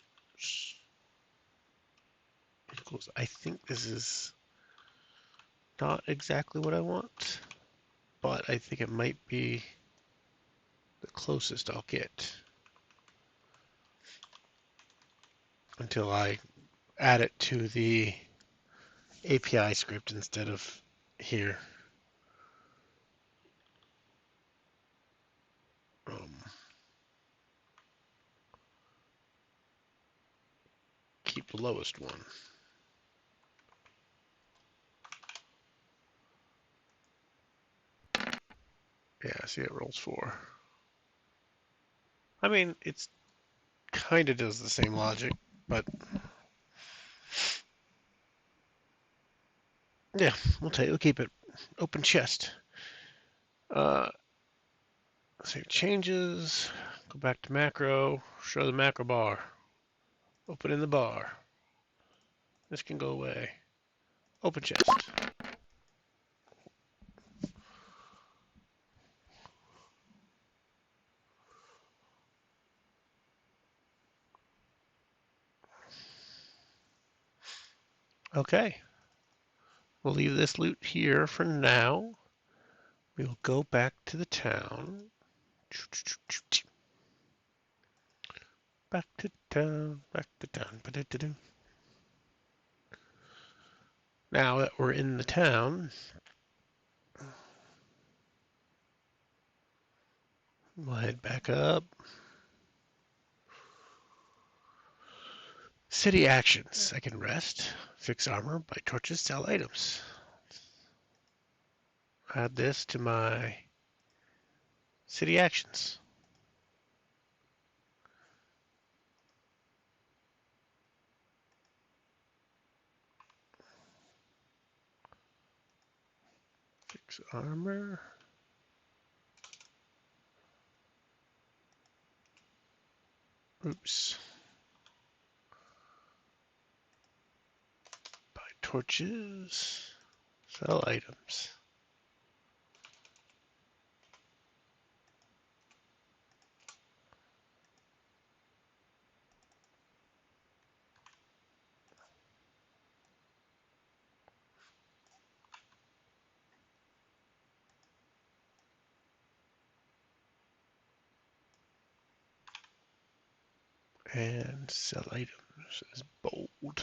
equals, I think this is not exactly what I want, but I think it might be the closest I'll get until I add it to the API script instead of here. Keep the lowest one. Yeah, see, it rolls 4. I mean, it's kind of does the same logic, but yeah, we'll keep it open chest. Save changes, go back to macro, show the macro bar, open in the bar. This can go away. Open chest. Okay, we'll leave this loot here for now. We will go back to the town. Back to town, back to town. Now that we're in the town, we'll head back up. City actions. I can rest, fix armor, buy torches, sell items. Add this to my city actions. Fix armor. Oops. Buy torches. Sell items. And sell items is bold.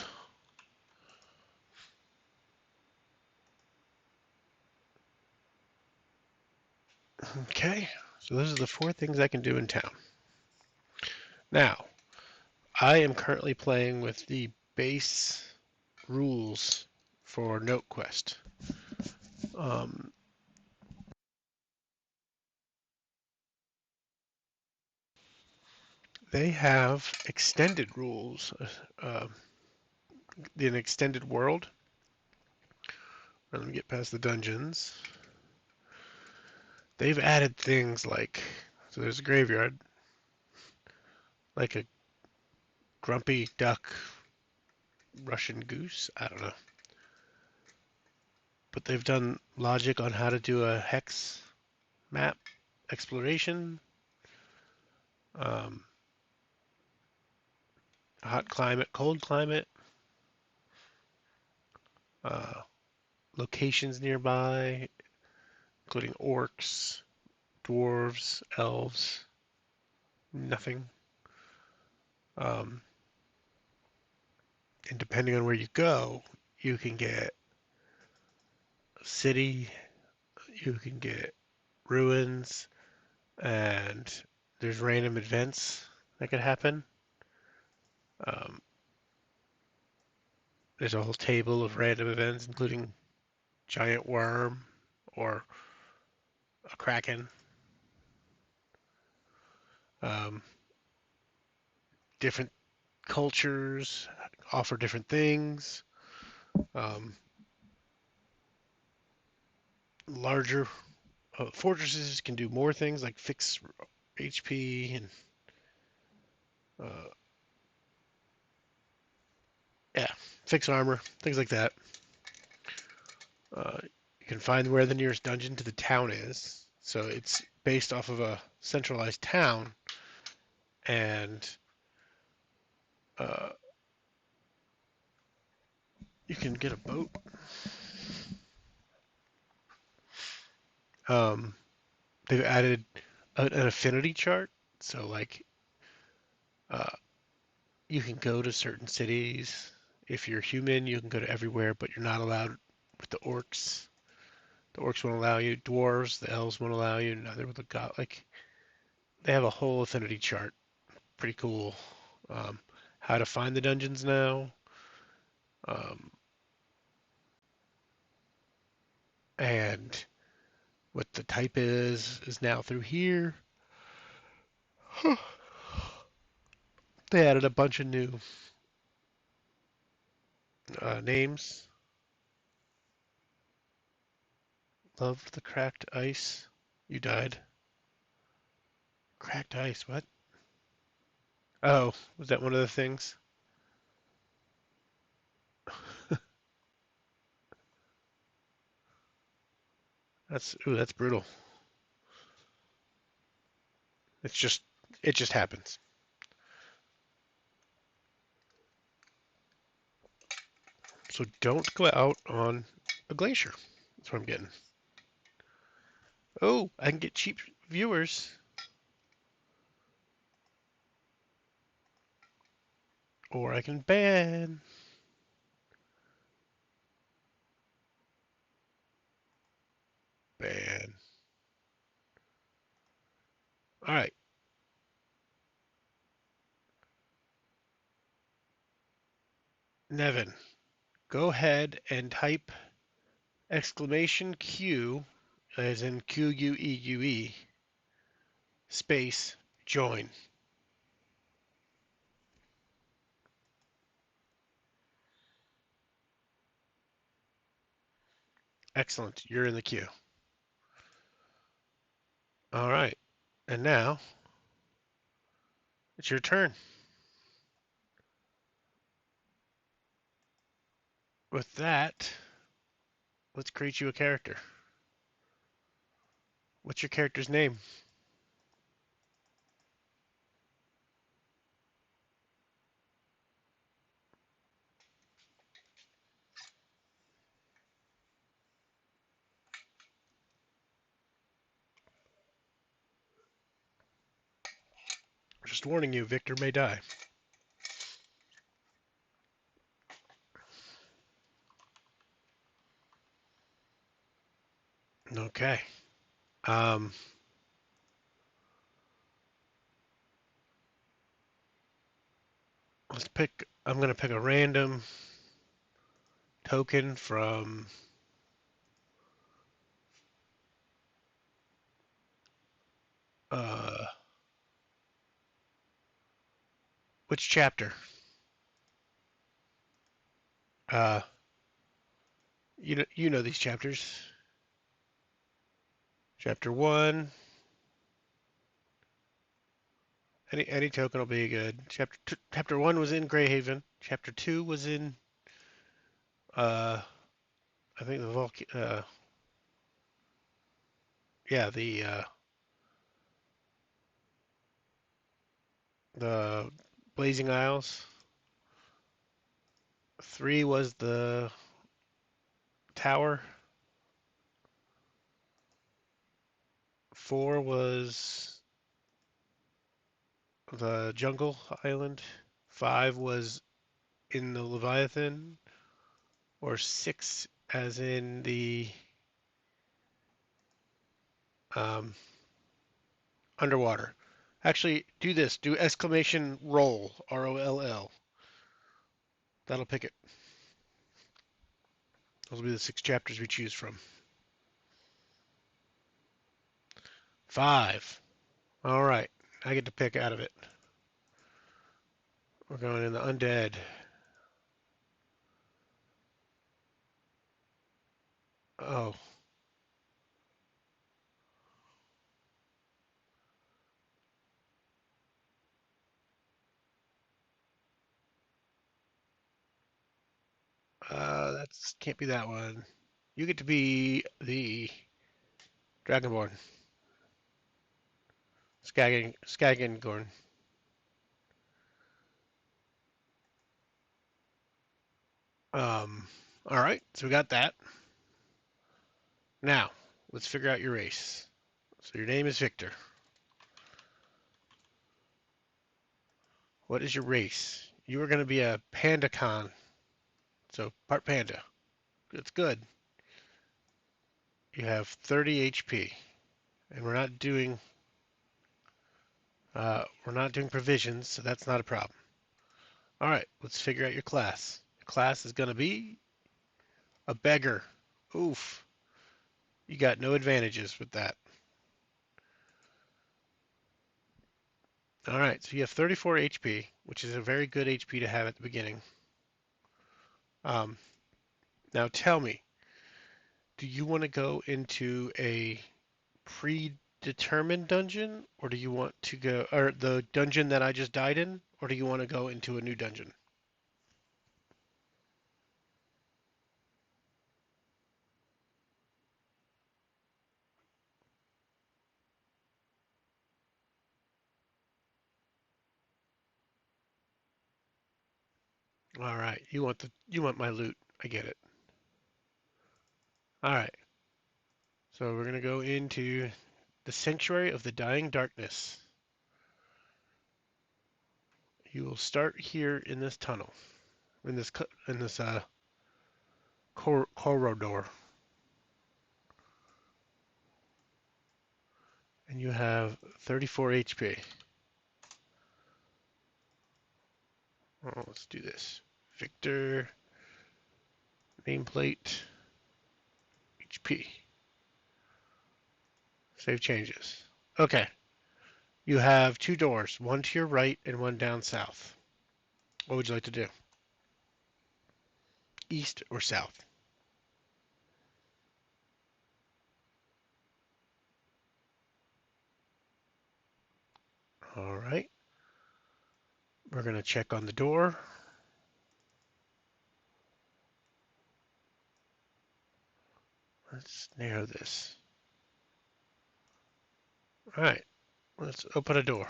Okay, so those are the 4 things I can do in town. Now, I am currently playing with the base rules for NoteQuest. Um, they have extended rules, an extended world. Let me get past the dungeons. They've added things like, so there's a graveyard, like a grumpy duck, Russian goose. I don't know. But they've done logic on how to do a hex map exploration, um, hot climate, cold climate, uh, locations nearby, including orcs, dwarves, elves, nothing. Um, and depending on where you go, you can get a city, you can get ruins, and there's random events that could happen. Um, there's a whole table of random events, including giant worm or a kraken. Um, different cultures offer different things. Um, larger fortresses can do more things like fix HP and uh, yeah, fix armor, things like that. You can find where the nearest dungeon to the town is. So it's based off of a centralized town, and uh, you can get a boat. Um, they've added an affinity chart, so like uh, you can go to certain cities. If you're human, you can go to everywhere, but you're not allowed with the orcs. The orcs won't allow you. Dwarves, the elves won't allow you. Neither will the god. Like they have a whole affinity chart. Pretty cool. Um, how to find the dungeons now. Um, and what the type is now through here. They added a bunch of new names. Love the cracked ice. You died. Cracked ice. What? Oh, was that one of the things? That's brutal. It's just it just happens. So don't go out on a glacier. That's what I'm getting. Oh, I can get cheap viewers. Or I can ban. Ban. Alright, Nevin, go ahead and type exclamation Q, as in QUEUE, space, join. Excellent, you're in the queue. Alright, and now It's your turn. With that, let's create you a character. What's your character's name? Just warning you, Victor may die. Okay. Um, let's pick. I'm gonna pick a random token from uh, which chapter? Uh, you know these chapters. Chapter one. Any token will be good. Chapter one was in Greyhaven. Chapter two was in uh, I think yeah, the Blazing Isles. Three was the tower. Four was the jungle island. Five was in the Leviathan, or six as in the um, underwater. Actually, do this. Do exclamation roll, ROLL. That'll pick it. Those will be the 6 chapters we choose from. 5. All right. I get to pick out of it. We're going in the undead. Oh, that's can't be that one. You get to be the Dragonborn. Skagengorn. All right. So we got that. Now, let's figure out your race. So your name is Victor. What is your race? You are going to be a Pandacon. So part panda. That's good. You have 30 HP, and we're not doing provisions, so that's not a problem. All right, let's figure out your class. Your class is going to be a beggar. Oof. You got no advantages with that. All right, so you have 34 HP, which is a very good HP to have at the beginning. Um, Now tell me, do you want to go into a predetermined dungeon, or do you want to go, or the dungeon that I just died in, or do you want to go into a new dungeon? All right, you want my loot. I get it. All right, so we're gonna go into the Sanctuary of the Dying Darkness. You will start here in this tunnel, in this corridor, and you have 34 HP. Oh, let's do this. Victor, nameplate, HP. Save changes. Okay. You have 2 doors, one to your right and one down south. What would you like to do? East or south? All right. We're going to check on the door. Let's narrow this. All right, let's open a door.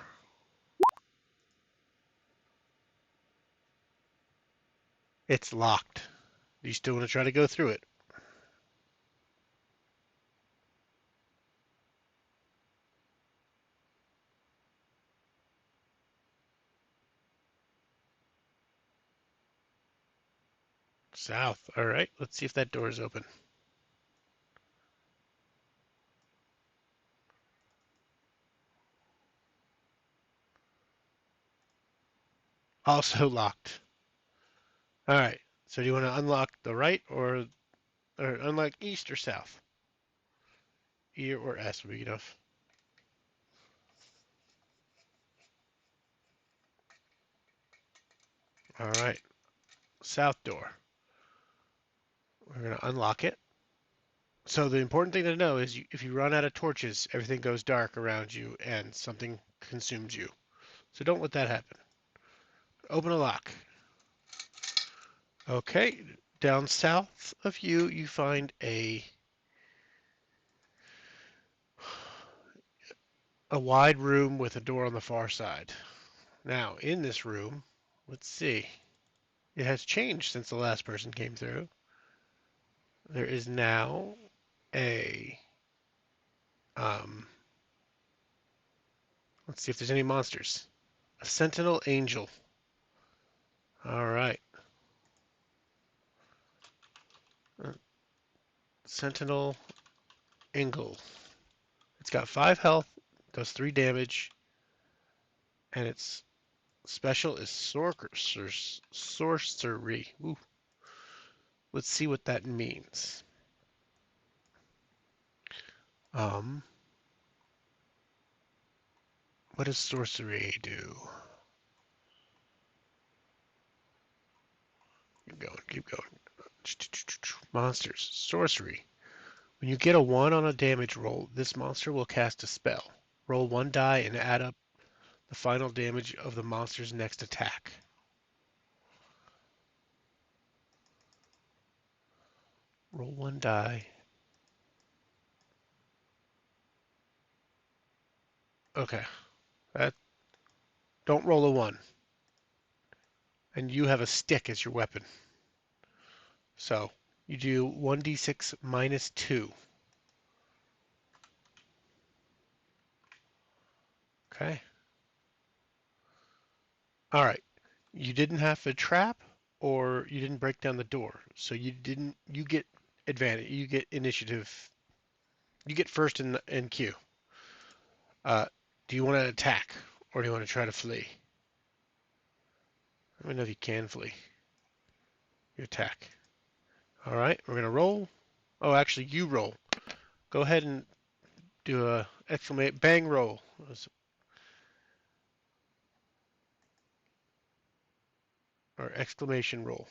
It's locked. Do you still want to try to go through it? South. All right, let's see if that door is open. Also locked. All right, so do you want to unlock the right or unlock east or south? E or S would be enough. All right, south door. We're going to unlock it. So the important thing to know is if you run out of torches, everything goes dark around you and something consumes you. So don't let that happen. Open a lock. Okay, down south of you, you find a wide room with a door on the far side. Now, in this room, let's see. It has changed since the last person came through. There is now a let's see if there's any monsters. A Sentinel Angel. All right. Sentinel Angel. It's got 5 health, does 3 damage, and its special is sorcery. Ooh. Let's see what that means. Um, what does sorcery do? Keep going, keep going. Monsters. Sorcery. When you get a 1 on a damage roll, this monster will cast a spell. Roll 1 die and add up the final damage of the monster's next attack. Roll 1 die. Okay. That, don't roll a 1. And you have a stick as your weapon. So you do 1d6 minus 2. Okay. All right. You didn't have a trap or you didn't break down the door. So you get advantage. You get initiative. You get first in queue. Uh, do you want to attack or do you want to try to flee? Let me know if you can flee. You attack. All right. We're going to roll. Oh, actually, you roll. Go ahead and do a exclamation bang roll. Or exclamation roll.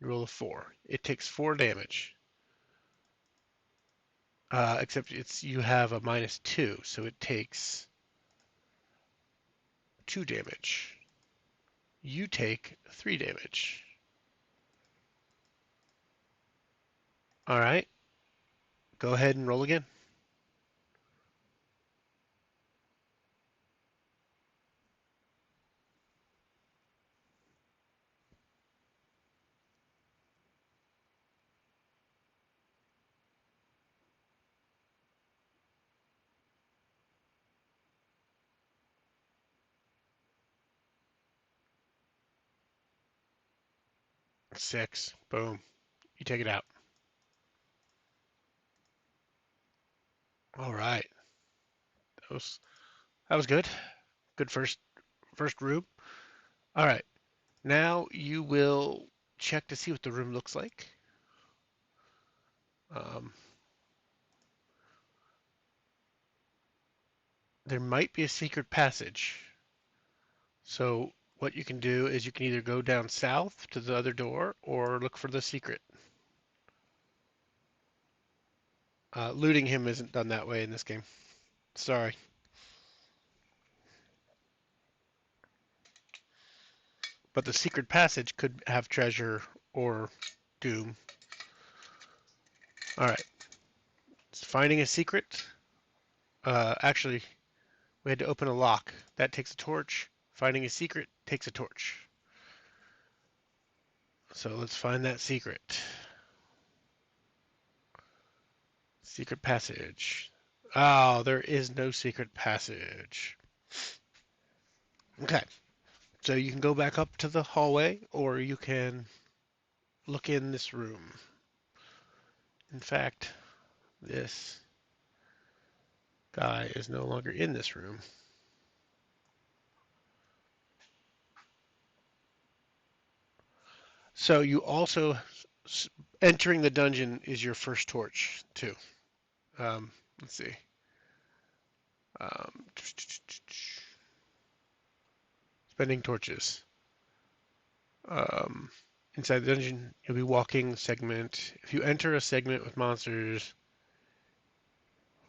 You roll a 4. It takes 4 damage. Except you have a minus 2, so it takes 2 damage. You take 3 damage. All right. Go ahead and roll again. Six. Boom. You take it out. All right. That was good. Good first room. All right. Now you will check to see what the room looks like. Um, there might be a secret passage. So what you can do is you can either go down south to the other door or look for the secret. Looting him isn't done that way in this game. Sorry. But the secret passage could have treasure or doom. All right. So finding a secret. Actually, we had to open a lock. That takes a torch. Finding a secret takes a torch. So let's find that secret. Secret passage. Oh, there is no secret passage. Okay. So you can go back up to the hallway, or you can look in this room. In fact, this guy is no longer in this room. So you also, entering the dungeon is your first torch, too. Let's see. Um, spending torches. Um, inside the dungeon, you'll be walking segment. If you enter a segment with monsters,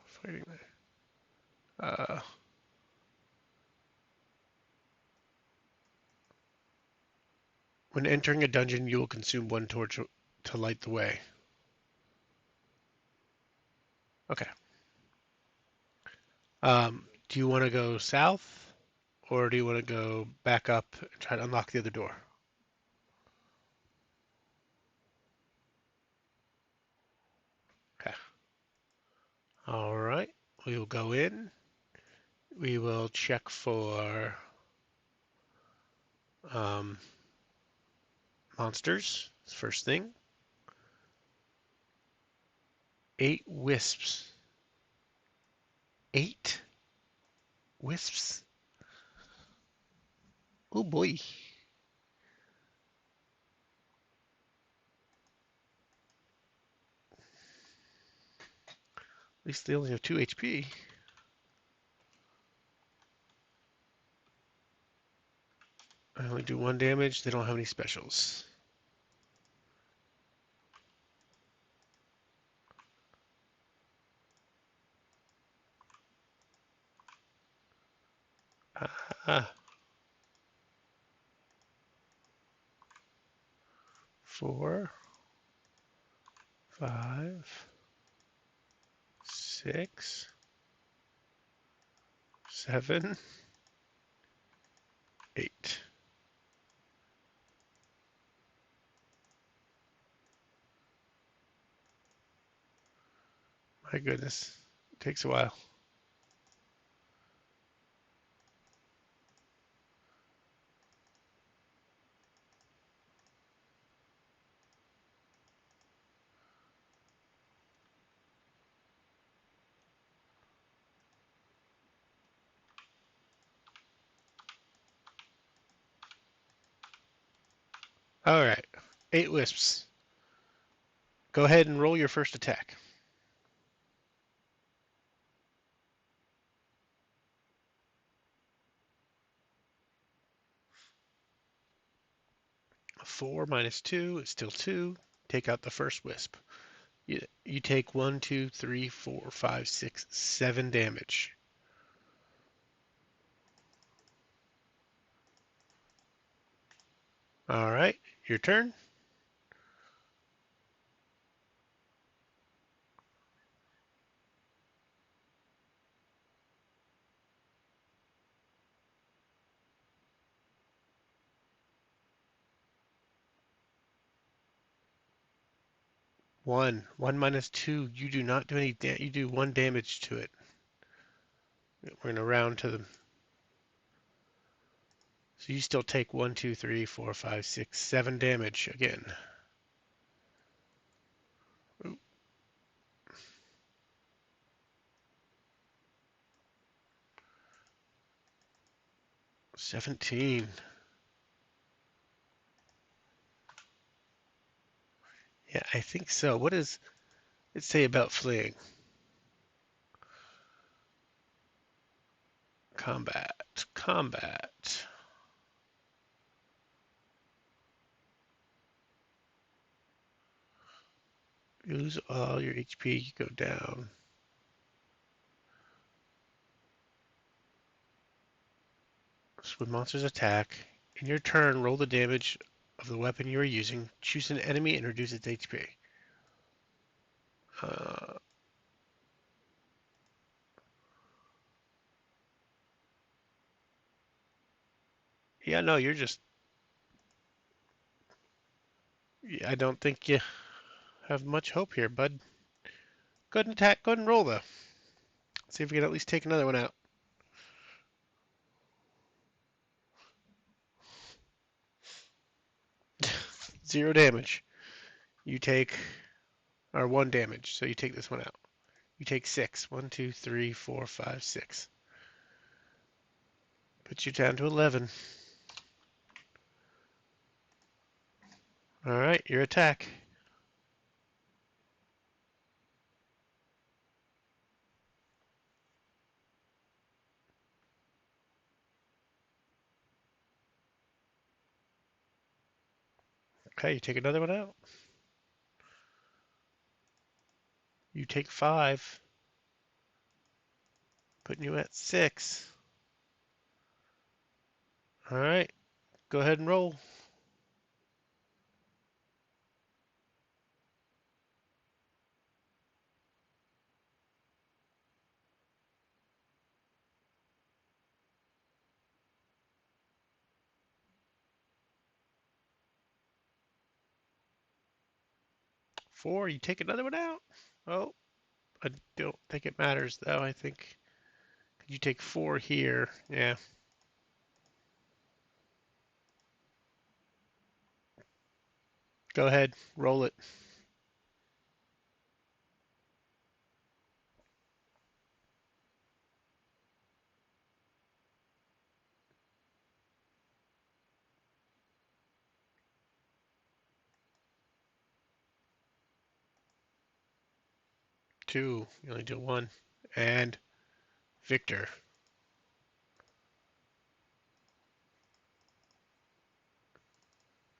fighting there. When entering a dungeon, you will consume one torch to light the way. Okay. Do you want to go south, or do you want to go back up and try to unlock the other door? Okay. All right. We will go in. We will check for um, monsters. First thing. 8 wisps. 8 wisps? Oh boy. At least they only have 2 HP. I only do 1 damage. They don't have any specials. Ah. 4, 5, 6, 7, 8. My goodness. It takes a while. All right. 8 wisps. Go ahead and roll your first attack. 4 minus 2 is still 2. Take out the first wisp. You take 1, 2, 3, 4, 5, 6, 7 damage. All right, your turn. One. 1 minus 2. You do not do any you do 1 damage to it. We're going to round to them. So you still take 1, 2, 3, 4, 5, 6, 7 damage again. Ooh. 17. Yeah, I think so. What does it say about fleeing? Combat. Combat. You lose all your HP, you go down. So when monsters attack, in your turn, roll the damage of the weapon you are using. Choose an enemy and reduce its HP. Uh, yeah, no, you're just. I don't think you have much hope here, bud. Go ahead and attack. Go ahead and roll, though. See if we can at least take another one out. 0 damage. You take, or 1 damage, so you take this one out. You take 6. 1, 2, 3, 4, 5, 6. Puts you down to 11. All right, your attack. Okay, you take another one out. You take 5, putting you at 6. All right, go ahead and roll. Four, you take another one out. Oh, I don't think it matters though. I think you take 4 here. Yeah. Go ahead, roll it. Two. You only do one. And Victor.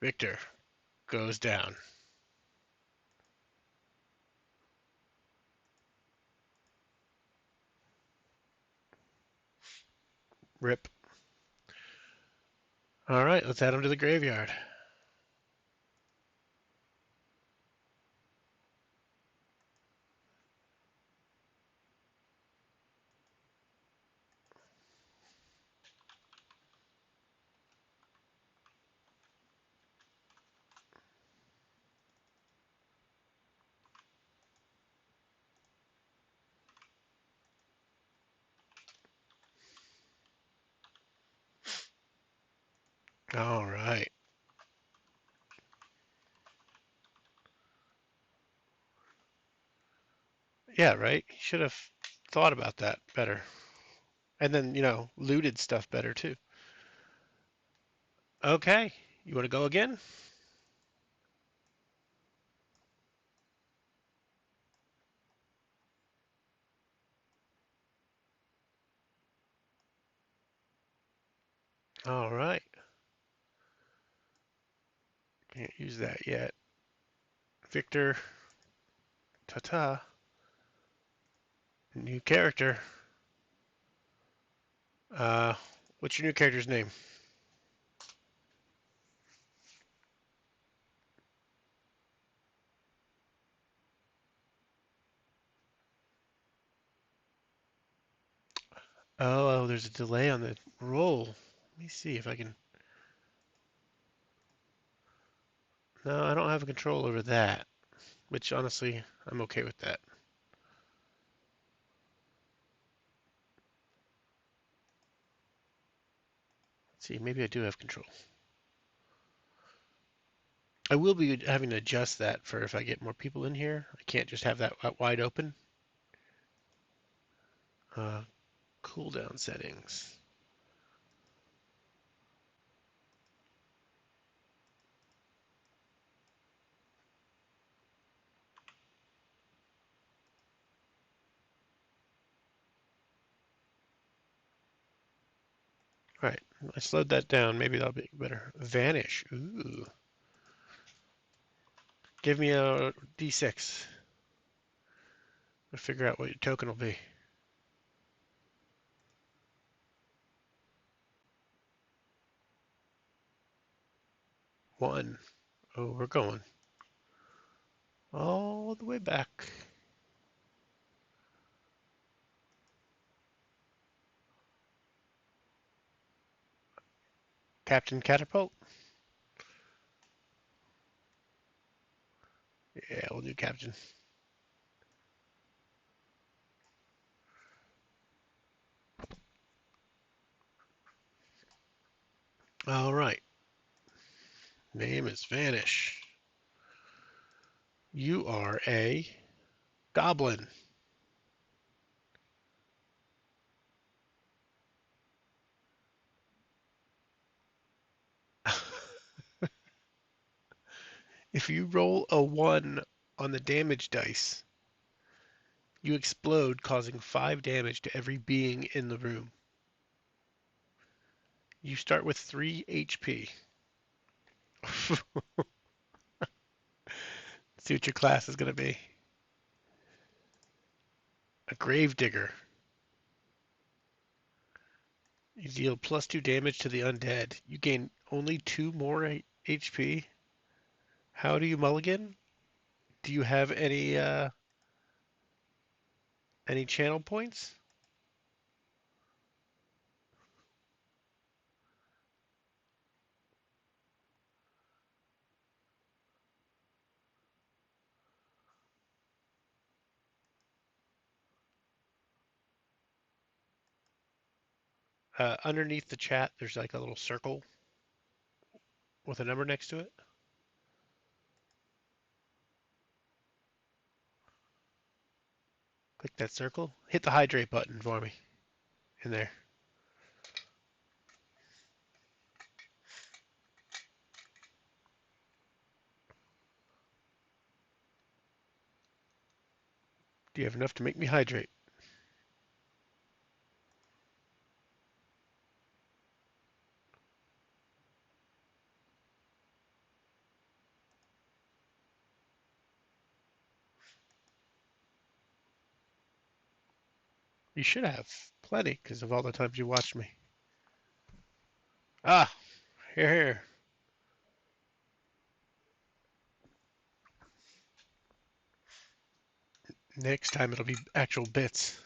Victor goes down. Rip. All right, let's add him to the graveyard. All right. Yeah, right. He should have thought about that better. And then, looted stuff better too. Okay. You want to go again? All right. Can't use that yet. Victor. Ta-ta. New character. Uh, what's your new character's name? Oh, there's a delay on the roll. Let me see if I can. No, I don't have control over that, which honestly, I'm okay with that. Let's see, maybe I do have control. I will be having to adjust that for if I get more people in here. I can't just have that wide open. Uh, cooldown settings. All right, I slowed that down. Maybe that'll be better. Vanish. Ooh. Give me a D6. figure out what your token will be. 1. Oh, we're going all the way back. Captain Catapult? Yeah, we'll do Captain. All right. Name is Vanish. You are a goblin. If you roll a 1 on the damage dice, you explode, causing 5 damage to every being in the room. You start with 3 HP. See what your class is going to be. A Gravedigger. You deal +2 damage to the undead. You gain only 2 more HP. How do you mulligan? Do you have any channel points? Underneath the chat, there's like a little circle with a number next to it. Click that circle. Hit the hydrate button for me in there. Do you have enough to make me hydrate? You should have plenty because of all the times you watched me. Ah, here. Next time it'll be actual bits.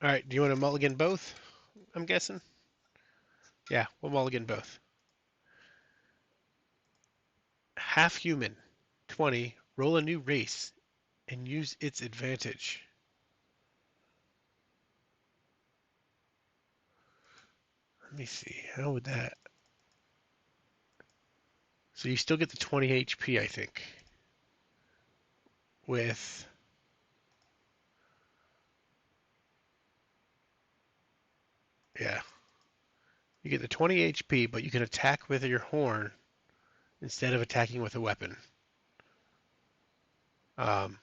All right, do you want to mulligan both? I'm guessing. Yeah, we'll mulligan both. Half human, 20. Roll a new race and use its advantage. Let me see. How would that? So you still get the 20 HP, I think. With yeah, you get the 20 HP, but you can attack with your horn instead of attacking with a weapon. Um,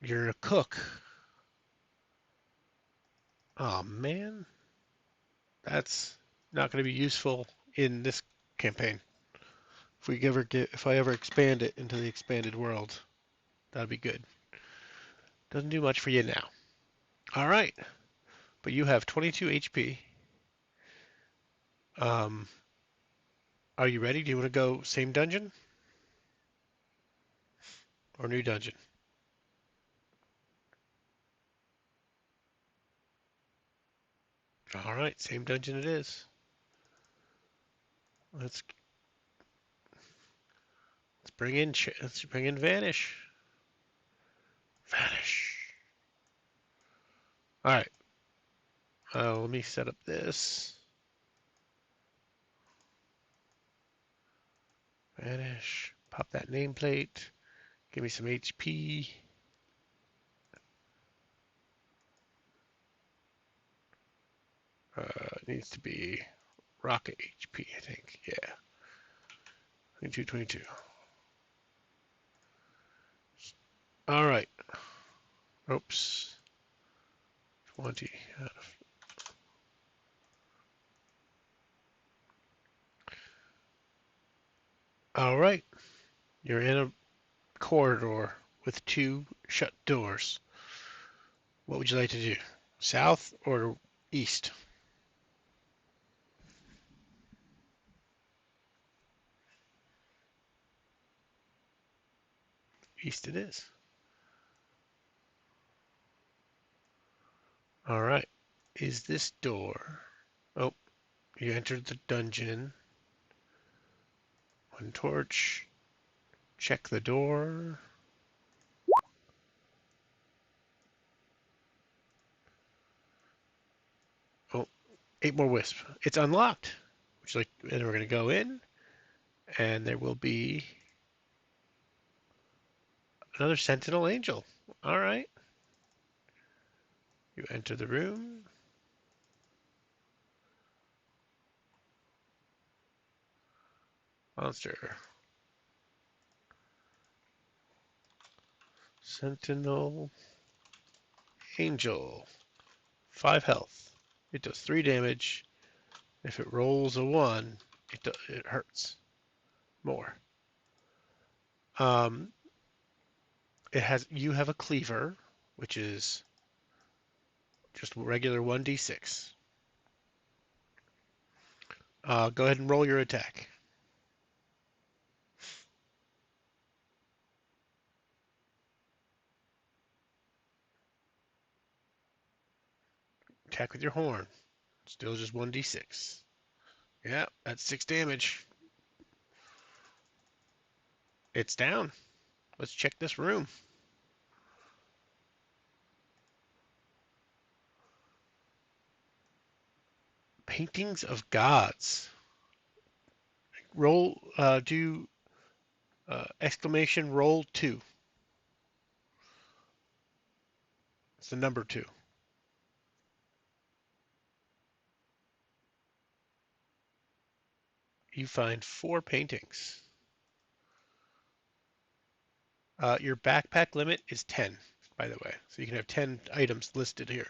you're a cook. Oh man, that's not going to be useful in this campaign. If I ever expand it into the expanded world, that'd be good. Doesn't do much for you now. All right, but you have 22 HP. Um, are you ready? Do you want to go same dungeon or new dungeon? All right, same dungeon it is. Let's let's bring in Vanish. Vanish. All right. Let me set up this. Vanish. Pop that nameplate. Give me some HP. It needs to be rocket HP, I think. Yeah. 22, 22. All right. Oops. 20. All right. You're in a corridor with two shut doors. What would you like to do? South or east? East it is. All right. Is this door? Oh, you entered the dungeon. One torch. Check the door. Oh, 8 more wisp. It's unlocked. Which like, and we're gonna go in, and there will be another Sentinel Angel. All right. You enter the room. Monster. Sentinel Angel. 5 health. It does 3 damage. If it rolls a 1, it hurts more. Um, you have a cleaver, which is just regular 1d6. Go ahead and roll your attack. Attack with your horn. Still just 1d6. Yeah, that's 6 damage. It's down. Let's check this room. Paintings of gods. Roll, do exclamation roll 2. It's the number 2. You find 4 paintings. Your backpack limit is 10, by the way. So you can have 10 items listed here,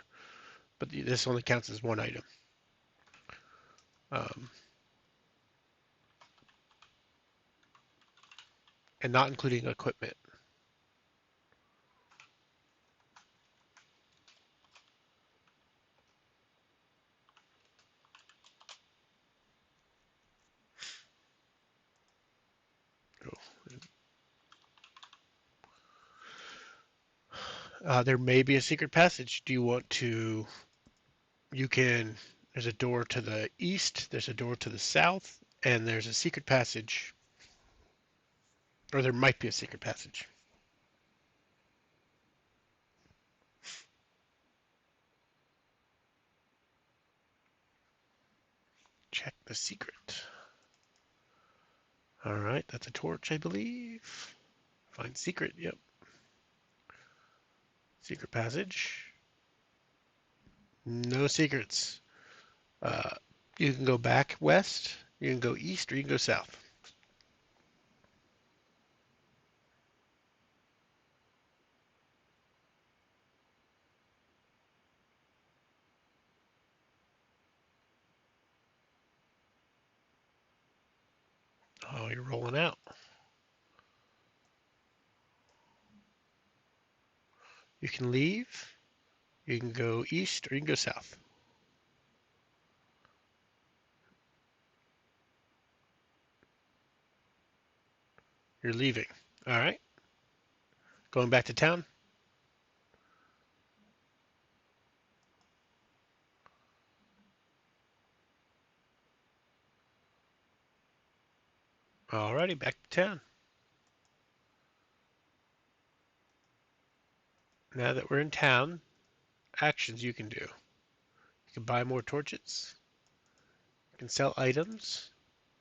but this only counts as 1 item. Um, and not including equipment. There may be a secret passage. Do you want to? You can. There's a door to the east. There's a door to the south, and there's a secret passage, or there might be a secret passage. Check the secret. All right, that's a torch, I believe. Find secret. Yep. Secret passage. No secrets. Uh, you can go back west. You can go east, or you can go south. Oh, you're rolling out. You can leave. You can go east or you can go south. You're leaving. All right. Going back to town. Alrighty, back to town. Now that we're in town, actions you can do. You can buy more torches. You can sell items.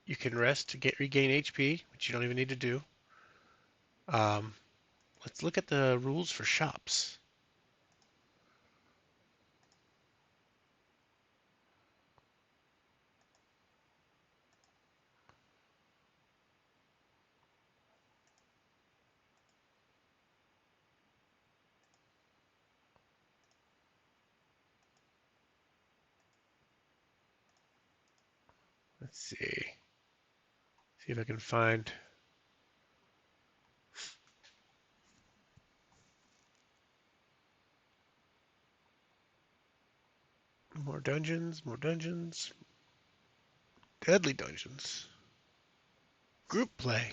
You can rest to regain HP, which you don't even need to do. Um, let's look at the rules for shops. Let's see. See if I can find. More dungeons, more dungeons. Deadly dungeons. Group play.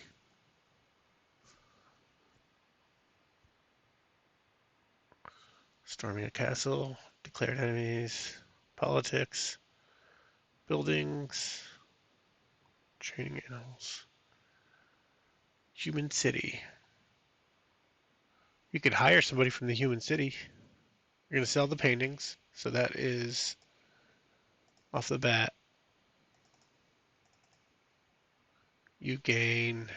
Storming a castle. Declared enemies. Politics. Buildings. Training animals. Human city. You could hire somebody from the human city. You're going to sell the paintings. So that is off the bat. You gain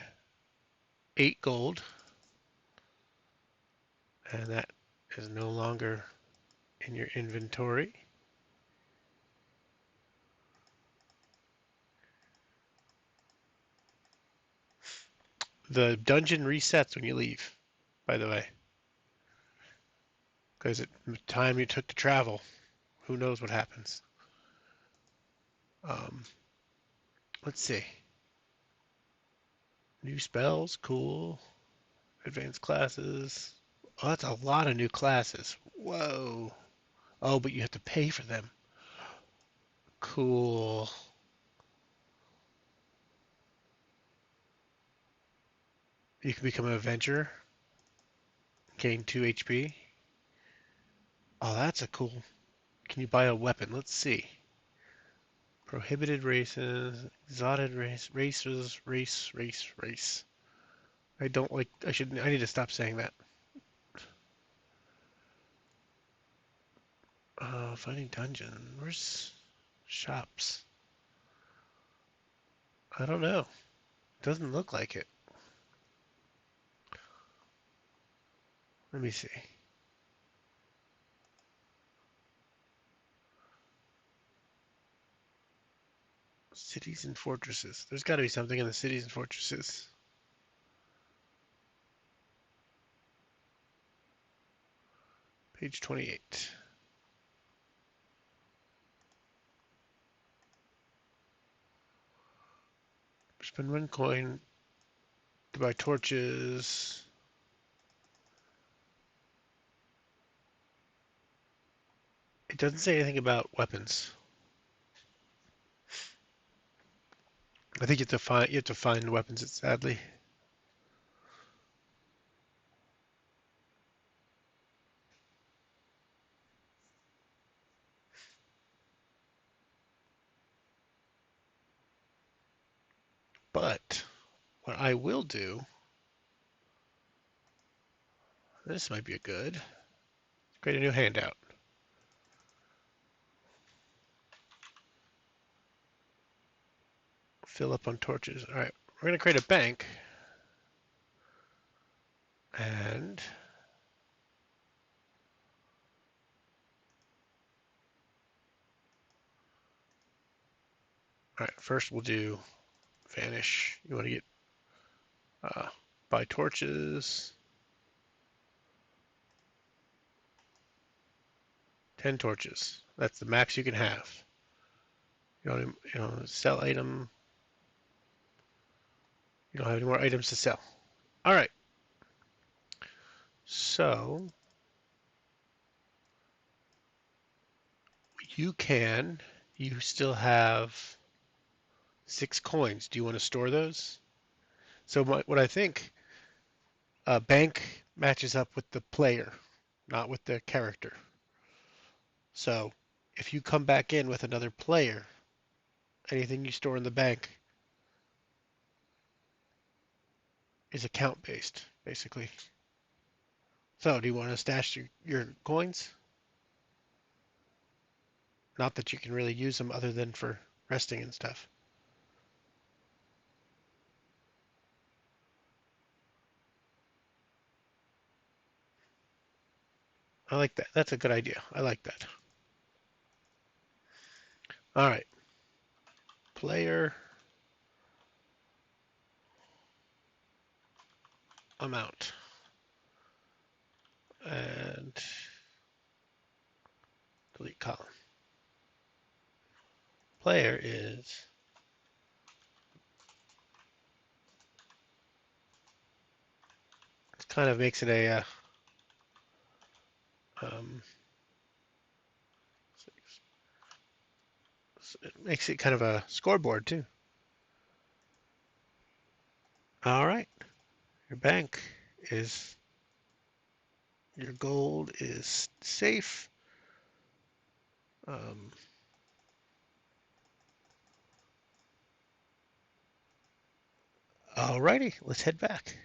8 gold. And that is no longer in your inventory. The dungeon resets when you leave, by the way, because at the time you took to travel, who knows what happens. Um, let's see. New spells, cool. Advanced classes. Oh, that's a lot of new classes. Whoa. Oh, but you have to pay for them. Cool. You can become an adventurer. Gain 2 HP. Oh, that's a cool. Can you buy a weapon? Let's see. Prohibited races, exotic race. I don't like, I need to stop saying that. Finding dungeon. Where's shops? I don't know. Doesn't look like it. Let me see. Cities and fortresses. There's got to be something in the cities and fortresses. Page 28. Spend 1 coin to buy torches. It doesn't say anything about weapons. I think you have to find weapons, sadly. But what I will do, this might be a good, create a new handout. Fill up on torches. All right, we're going to create a bank. And all right, first we'll do vanish. You want to get buy torches. 10 torches. That's the max you can have. Sell item. You don't have any more items to sell. All right. So you still have 6 coins. Do you want to store those? So what I think, bank matches up with the player, not with the character. So if you come back in with another player, anything you store in the bank is account based, basically. So do you want to stash your coins? Not that you can really use them other than for resting and stuff. I like that. That's a good idea. I like that. All right. Player amount. And delete column. Player is it kind of makes it a um, It makes it kind of a scoreboard too. All right, your bank is, your gold is safe. Um, all righty, let's head back.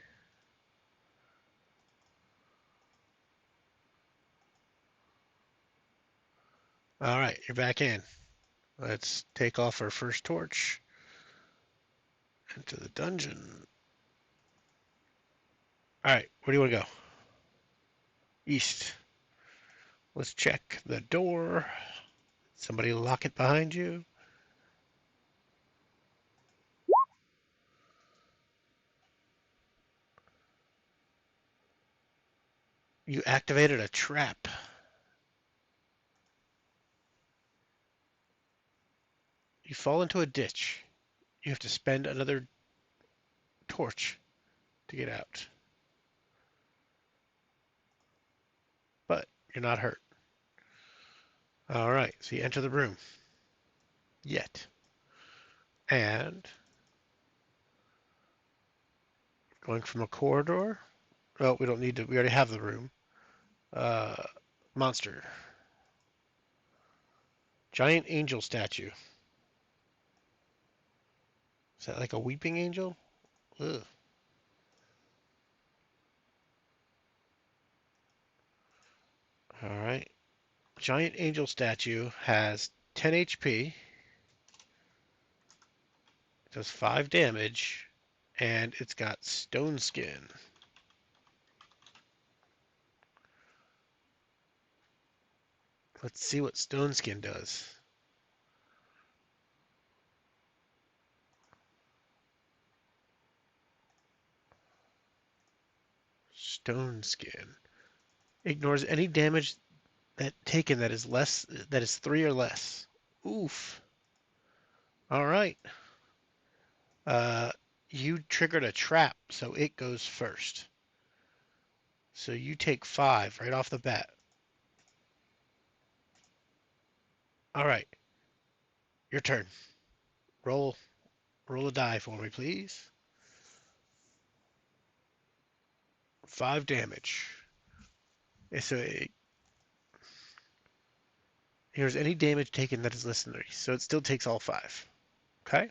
All right, you're back in. Let's take off our first torch into the dungeon. All right, where do you want to go? East. Let's check the door. Somebody lock it behind you. You activated a trap. You fall into a ditch. You have to spend another torch to get out. But you're not hurt. All right, so you enter the room. Yet. And going from a corridor. Oh, we don't need to. We already have the room. Uh, monster. Giant angel statue. Is that like a weeping angel? Ugh. All right. Giant angel statue has 10 HP, does 5 damage, and it's got stone skin. Let's see what stone skin does. Stone skin ignores any damage that taken that is 3 or less. Oof. All right. Uh, you triggered a trap, so it goes first. So you take 5 right off the bat. All right. Your turn. Roll roll a die for me, please. 5 damage. So here's any damage taken that is less than 3. So it still takes all 5. Okay?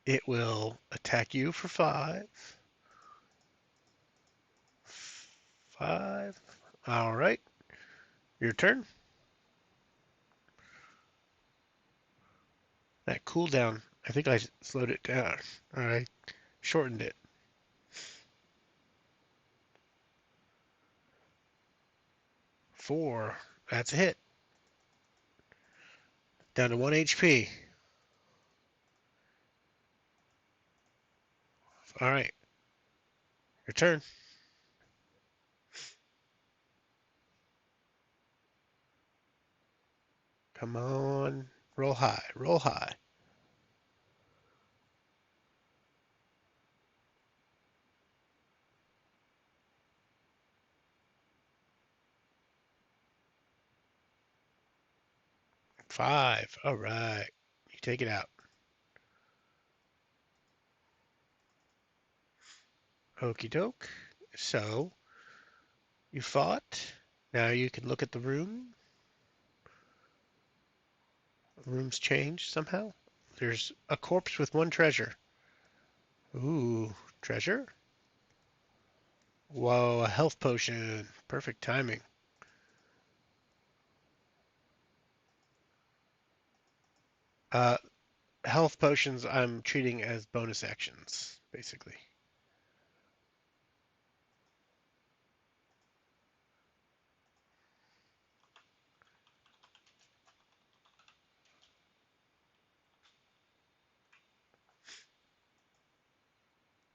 It will attack you for 5. 5. All right. Your turn. That cooldown, I think I slowed it down. All right. Shortened it. 4. That's a hit. Down to 1 HP. All right. Your turn. Come on. Roll high. Roll high. Five. All right. You take it out. Okie doke. So you fought. Now you can look at the room. The room's changed somehow. There's a corpse with 1 treasure. Ooh, treasure? Whoa, a health potion. Perfect timing. Uh, health potions I'm treating as bonus actions, basically.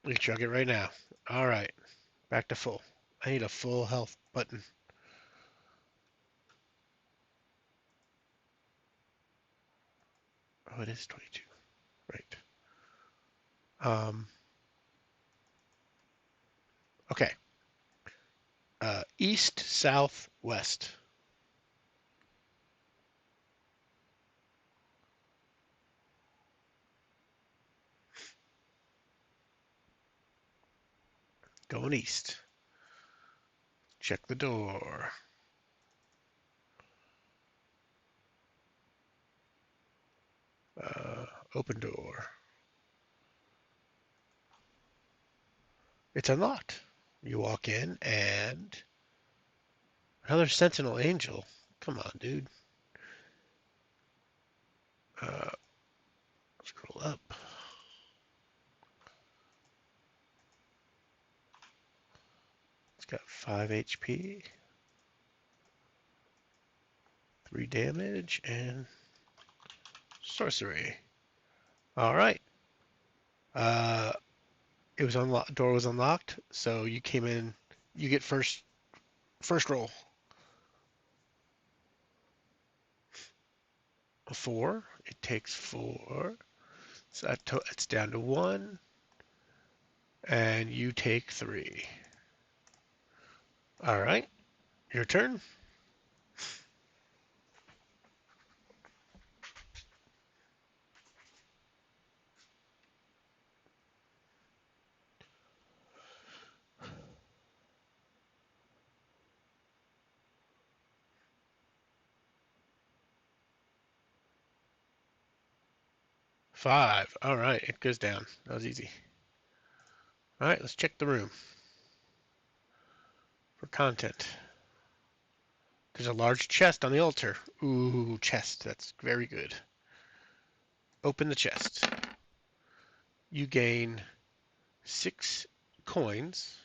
We chug it right now. All right, back to full. I need a full health button. Oh, it is 22. Right. Okay. East, south, west. Going east. Check the door. Uh, Open door. It's unlocked. You walk in and another Sentinel Angel. Come on, dude. Uh, Scroll up. It's got 5 HP, 3 damage, and sorcery. All right. Uh, it was unlocked. Door was unlocked, so you came in. You get first roll. A 4. It takes 4. So it's down to 1, and you take 3. All right. Your turn. 5. All right. It goes down. That was easy. All right. Let's check the room for content. There's a large chest on the altar. Ooh, chest. That's very good. Open the chest. You gain 6 coins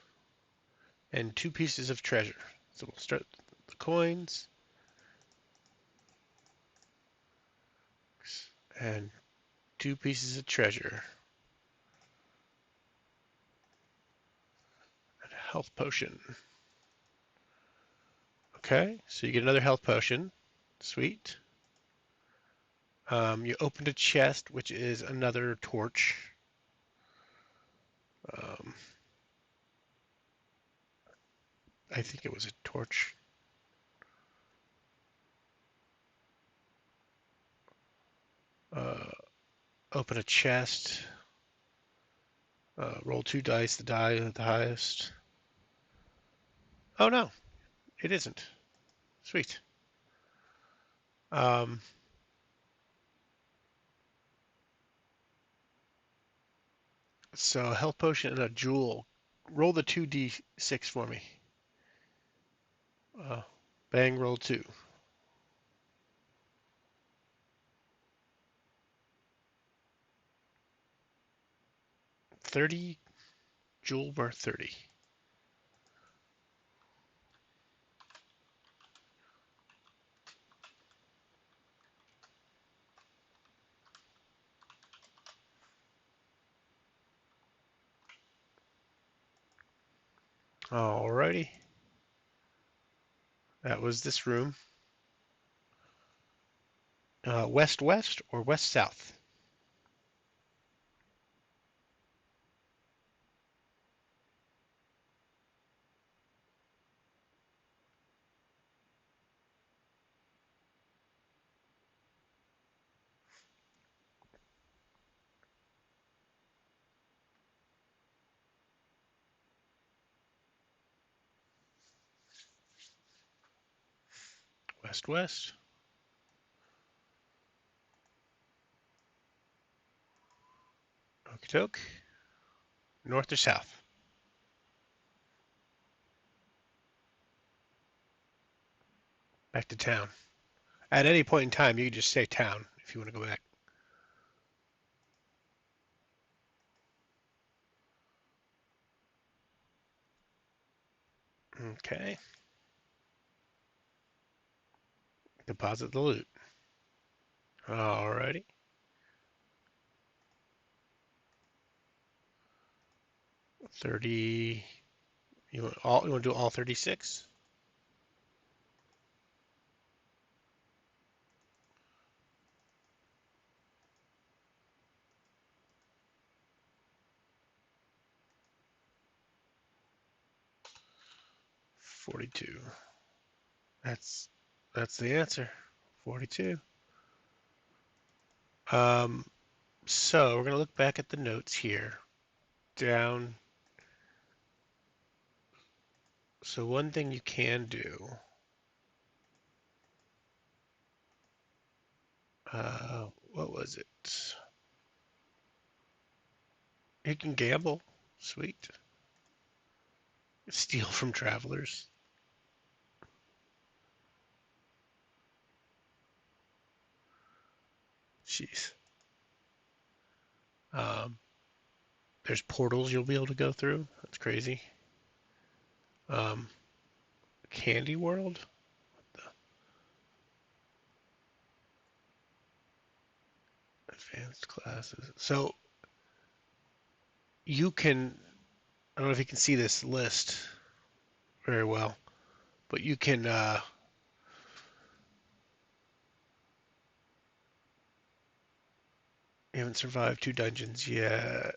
and 2 pieces of treasure. So we'll start the coins and 2 pieces of treasure. And a health potion. Okay, so you get another health potion. Sweet. You opened a chest, which is another torch. Um, I think it was a torch. Open a chest. Roll 2 dice, the die at the highest. Oh no, it isn't. Sweet. Um, so health potion and a jewel. Roll the 2d6 for me. Uh, Bang, roll 2. 30, jewel worth 30. Alrighty. That was this room. West-west or west-south? West-west. Okie doke. North or south? Back to town. At any point in time, you can just say town if you want to go back. Okay. Deposit the loot. Alrighty. 30. You want to do all 36? $42. That's the answer. 42. Um, so we're gonna look back at the notes here. Down So one thing you can do, what was it? You can gamble. Sweet. Steal from travelers. Jeez. Um, there's portals you'll be able to go through. That's crazy. Um, Candy World? Advanced classes. So you can, I don't know if you can see this list very well, but you can, you haven't survived 2 dungeons yet.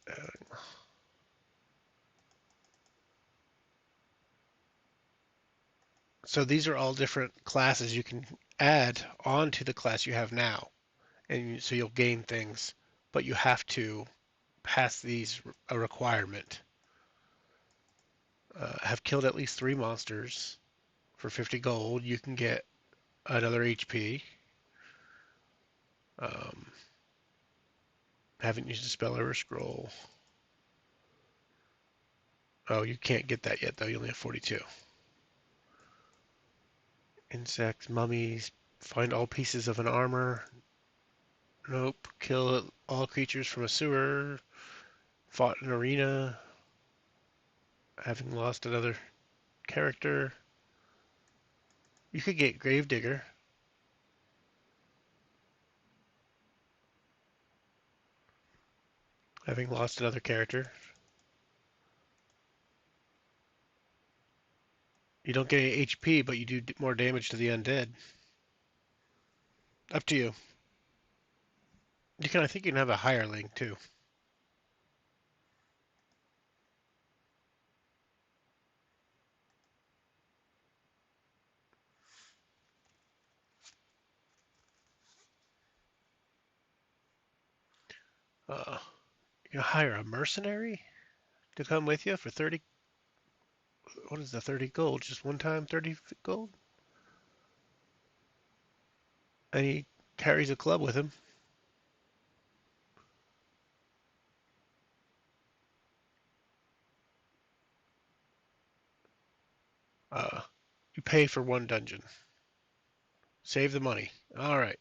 So these are all different classes you can add onto the class you have now. And so you'll gain things, but you have to pass these a requirement. Have killed at least 3 monsters for 50 gold. You can get another HP. Um, haven't used a spell or a scroll. Oh, you can't get that yet, though. You only have 42. Insects, mummies, find all pieces of an armor. Nope. Kill all creatures from a sewer. Fought an arena. Having lost another character. You could get Gravedigger. Having lost another character. You don't get any HP, but you do more damage to the undead. Up to you. You can, I think you can have a hireling too. Uh, you can hire a mercenary to come with you for 30. What is the 30 gold? Just one time 30 gold? And he carries a club with him. Uh, you pay for 1 dungeon. Save the money. All right.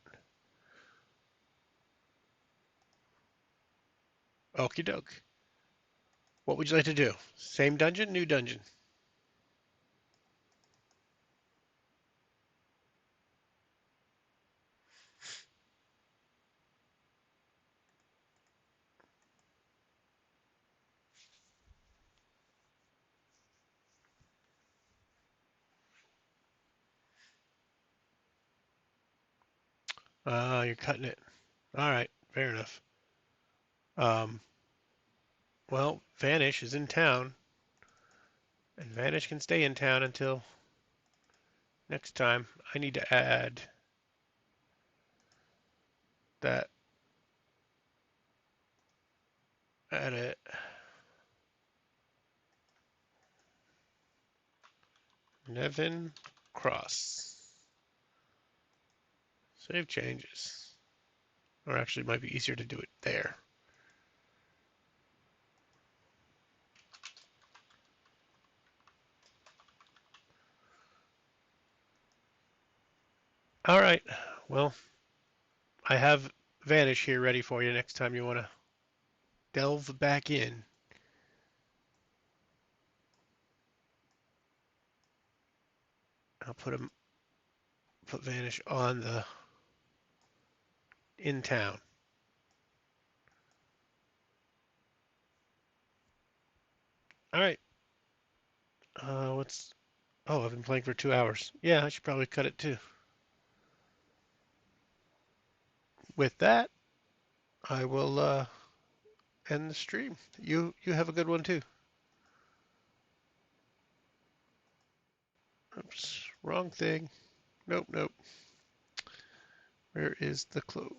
Okie doke. What would you like to do? Same dungeon, new dungeon? You're cutting it. All right, fair enough. Um, well, Vanish is in town, and Vanish can stay in town until next time. I need to add that. Add it. Nevin Cross. Save changes. Or actually, it might be easier to do it there. All right. Well, I have Vanish here ready for you next time you want to delve back in. I'll put Vanish on the in town. All right. What's Oh, I've been playing for 2 hours. Yeah, I should probably cut it too. With that, I will end the stream. You have a good one too. Oops, wrong thing. Nope, nope. Where is the close?